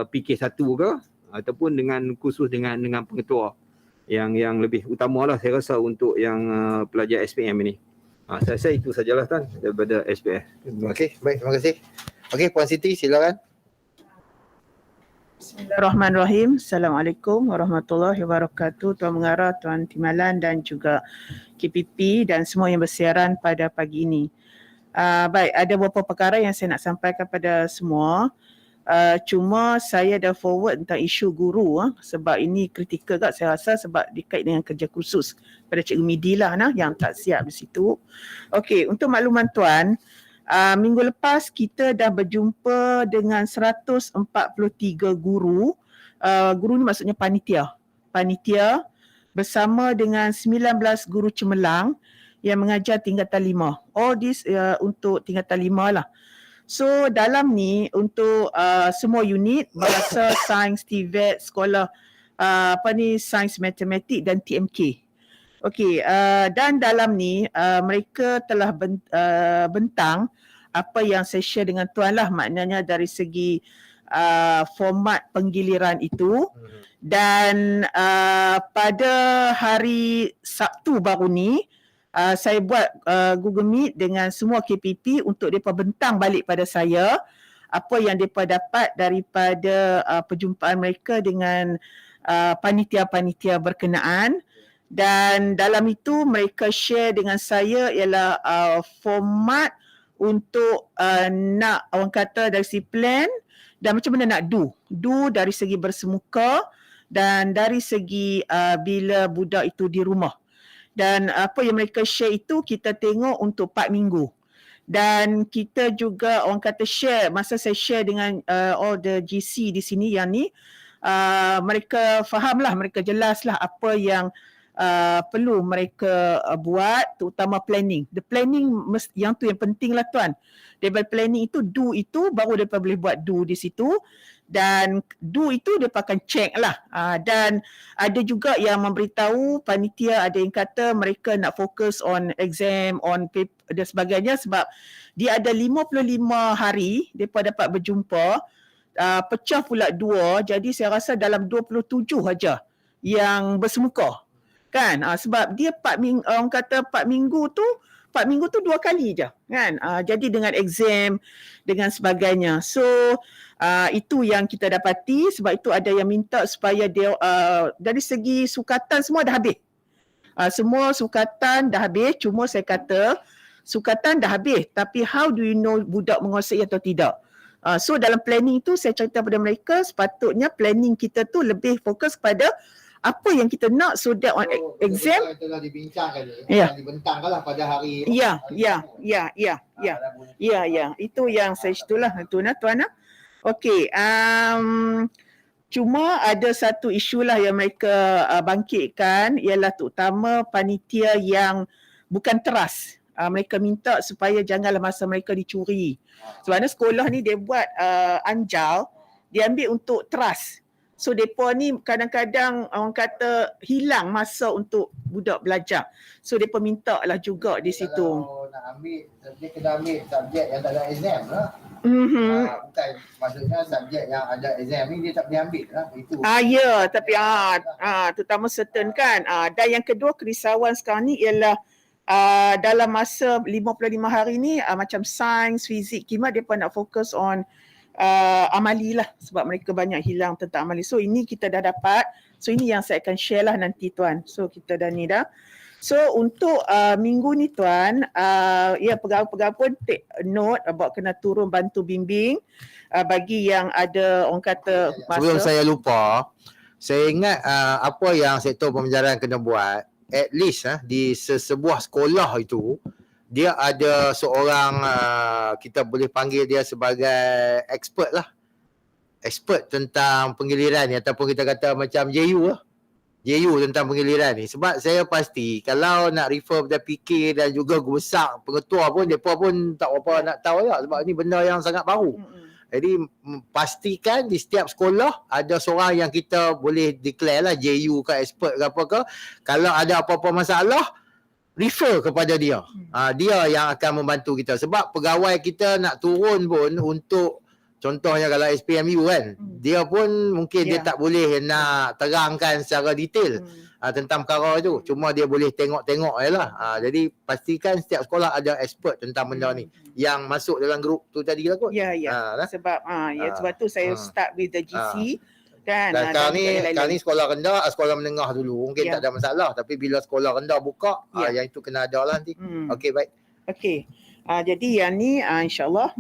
PK1 ke ataupun dengan khusus dengan pengetua yang lebih utama lah saya rasa untuk yang pelajar SPM ni. Saya rasa itu sajalah Tan daripada SPF. Okey, baik, terima kasih. Okey, Puan Siti silakan. Bismillahirrahmanirrahim. Assalamualaikum warahmatullahi wabarakatuh. Tuan Mengarah, Tuan Timalan dan juga KPP dan semua yang bersiaran pada pagi ini. Baik, ada beberapa perkara yang saya nak sampaikan kepada semua. Cuma saya dah forward tentang isu guru sebab ini kritikal kat saya rasa sebab dikait dengan kerja khusus pada Cikgu Midi lah yang tak siap di situ. Okey, untuk makluman tuan, minggu lepas kita dah berjumpa dengan 143 guru. Guru ni maksudnya panitia bersama dengan 19 guru cemerlang yang mengajar tingkatan 5. All this untuk tingkatan 5 lah. So dalam ni untuk semua unit bahasa, sains, TVET, sekolah sains matematik dan TMK. Okey, dan dalam ni mereka telah bentang apa yang saya share dengan tuan lah, maknanya dari segi format penggiliran itu. Dan pada hari Sabtu baru ni saya buat Google Meet dengan semua KPP untuk mereka bentang balik pada saya apa yang mereka dapat daripada perjumpaan mereka dengan panitia-panitia berkenaan. Dan dalam itu mereka share dengan saya ialah format untuk nak orang kata dari segi plan dan macam mana nak do dari segi bersemuka dan dari segi bila budak itu di rumah. Dan apa yang mereka share itu kita tengok untuk 4 minggu. Dan kita juga orang kata share, masa saya share dengan all the GC di sini yang ni, mereka fahamlah, mereka jelaslah apa yang perlu mereka buat, terutama planning. The planning yang tu yang penting lah tuan. Daripada planning itu, do itu baru mereka boleh buat do di situ. Dan do itu dia akan check lah. Dan ada juga yang memberitahu panitia, ada yang kata mereka nak fokus on exam, on paper dan sebagainya sebab dia ada 55 hari mereka dapat berjumpa, pecah pula 2, jadi saya rasa dalam 27 saja yang bersemuka. Kan? Sebab dia 4 minggu, orang kata 4 minggu tu 2 kali je kan. Jadi dengan exam dengan sebagainya. So itu yang kita dapati, sebab itu ada yang minta supaya dia dari segi sukatan semua dah habis. Semua sukatan dah habis, cuma saya kata sukatan dah habis tapi how do you know budak menguasai atau tidak? So dalam planning tu saya cerita pada mereka sepatutnya planning kita tu lebih fokus pada apa yang kita nak so that on exam telah dibincangkan dibentangkanlah pada hari ya itu yang saya itulah tuan. Okey, cuma ada satu isu lah yang mereka bangkitkan ialah terutama panitia yang bukan teras. Mereka minta supaya janganlah masa mereka dicuri. Sebab sekolah ni dia buat anjal, dia ambil untuk teras. So mereka ni kadang-kadang orang kata hilang masa untuk budak belajar. So mereka minta lah juga di situ. Kalau nak ambil, dia kena ambil subjek yang tak ada exam lah. Bukan maksudnya subjek yang ada exam ni dia tak boleh ambil lah. Itu. Ya, tapi terutama certain kan. Dan yang kedua kerisauan sekarang ni ialah dalam masa 55 hari ni macam sains, fizik, kimat mereka nak fokus on amali lah sebab mereka banyak hilang tentang amali. So ini kita dah dapat. So ini yang saya akan share lah nanti tuan. So kita dah ni dah. So untuk minggu ni tuan, pegawai-pegawai pun take note about kena turun bantu bimbing bagi yang ada orang kata masa. Sebelum saya lupa, saya ingat apa yang sektor pembelajaran kena buat, at least di sebuah sekolah itu dia ada seorang kita boleh panggil dia sebagai expert lah. Expert tentang penggiliran ni ataupun kita kata macam JU lah. JU tentang penggiliran ni. Sebab saya pasti kalau nak refer pada PK dan juga guru besar, pengetua pun mereka pun tak apa nak tahu lah sebab ni benda yang sangat baru. Jadi pastikan di setiap sekolah ada seorang yang kita boleh declare lah JU ke expert ke apa ke. Kalau ada apa-apa masalah refer kepada dia. Dia yang akan membantu kita. Sebab pegawai kita nak turun pun untuk contohnya kalau SPMU kan, dia pun mungkin dia tak boleh nak terangkan secara detail tentang perkara itu. Cuma dia boleh tengok-tengok je lah. Jadi pastikan setiap sekolah ada expert tentang benda ni. Yang masuk dalam grup tu tadi lah kot. Ya. Sebab sebab tu saya start with the GC. Kan, dan sekarang ni sekolah rendah, sekolah menengah dulu mungkin tak ada masalah, tapi bila sekolah rendah buka yang itu kena ada lah nanti. Okey, baik. Okey. Jadi yang ni insyaAllah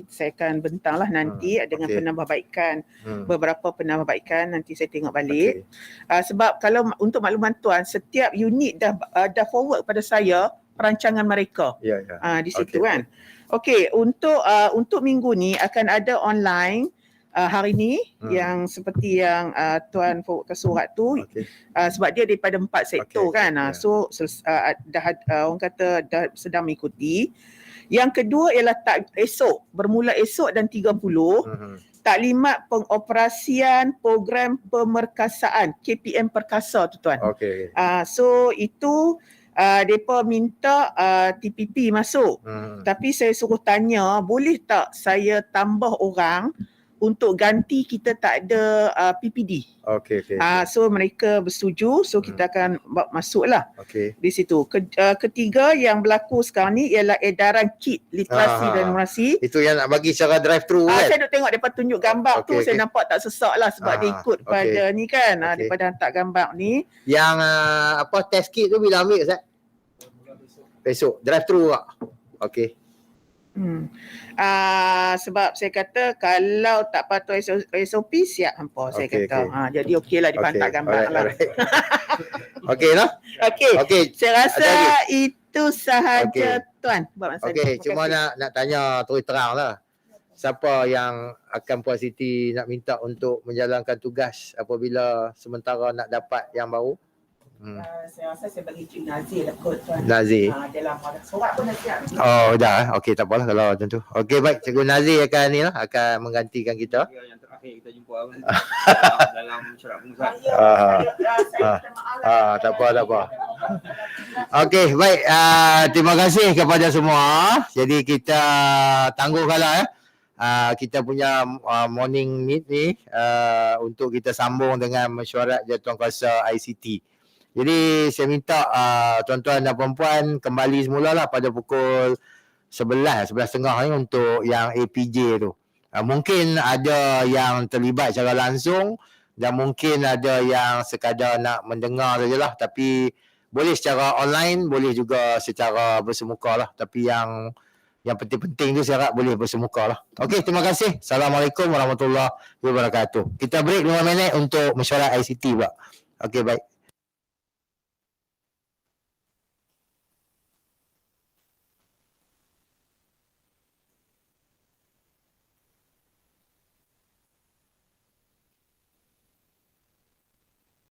saya akan bentanglah nanti dengan penambahbaikan, beberapa penambahbaikan nanti saya tengok balik. Sebab kalau untuk makluman tuan, setiap unit dah forward pada saya perancangan mereka di situ kan. Okey, untuk minggu ni akan ada online hari ni yang seperti yang tuan forwardkan surat tu, sebab dia daripada 4 sektor kan. So dah orang kata dah sedang mengikuti. Yang kedua ialah esok, bermula esok dan 30 taklimat pengoperasian program pemerkasaan KPM Perkasa tu tuan. So itu mereka minta TPP masuk. Tapi saya suruh tanya, boleh tak saya tambah orang untuk ganti kita tak ada PPD. So mereka bersetuju, so kita akan masuklah di situ. Ketiga yang berlaku sekarang ni ialah edaran kit literasi dan numerasi. Itu yang nak bagi secara drive-thru kan? Saya duk tengok depa tunjuk gambar tu, saya nampak tak sesak lah sebab dia ikut pada ni kan, daripada hantar gambar ni. Yang test kit tu bila ambil Ustaz? Besok, drive-thru tak? Sebab saya kata kalau tak patuh SOP siap hampa saya kata. Jadi okeylah dipantak gambar lah. Lah. Saya rasa itu sahaja tuan buat masa ni. Cuma nak tanya terus terang lah. Siapa yang akan Puan Siti nak minta untuk menjalankan tugas apabila sementara nak dapat yang baru? Saya rasa saya bagi Cik Nazir lah kot tuan. Nazir. Dalam surat pun dah siap. Dah. Tak apalah kalau macam tu. baik. Cikgu Nazir akan menggantikan kita. Yang terakhir kita jumpa dalam syarat pengusaha. Tak apa. Baik. Terima kasih kepada semua. Jadi kita tangguhkanlah kita punya morning meet ni untuk kita sambung dengan mesyuarat jawatankuasa ICT. Jadi saya minta tuan-tuan dan puan-puan kembali semula lah pada pukul 11.30 ni untuk yang APJ tu. Mungkin ada yang terlibat secara langsung dan mungkin ada yang sekadar nak mendengar sajalah, tapi boleh secara online, boleh juga secara bersemuka lah. Tapi yang penting-penting tu saya harap boleh bersemuka lah. Terima kasih. Assalamualaikum warahmatullahi wabarakatuh. Kita break 5 minit untuk mesyuarat ICT pula. Baik.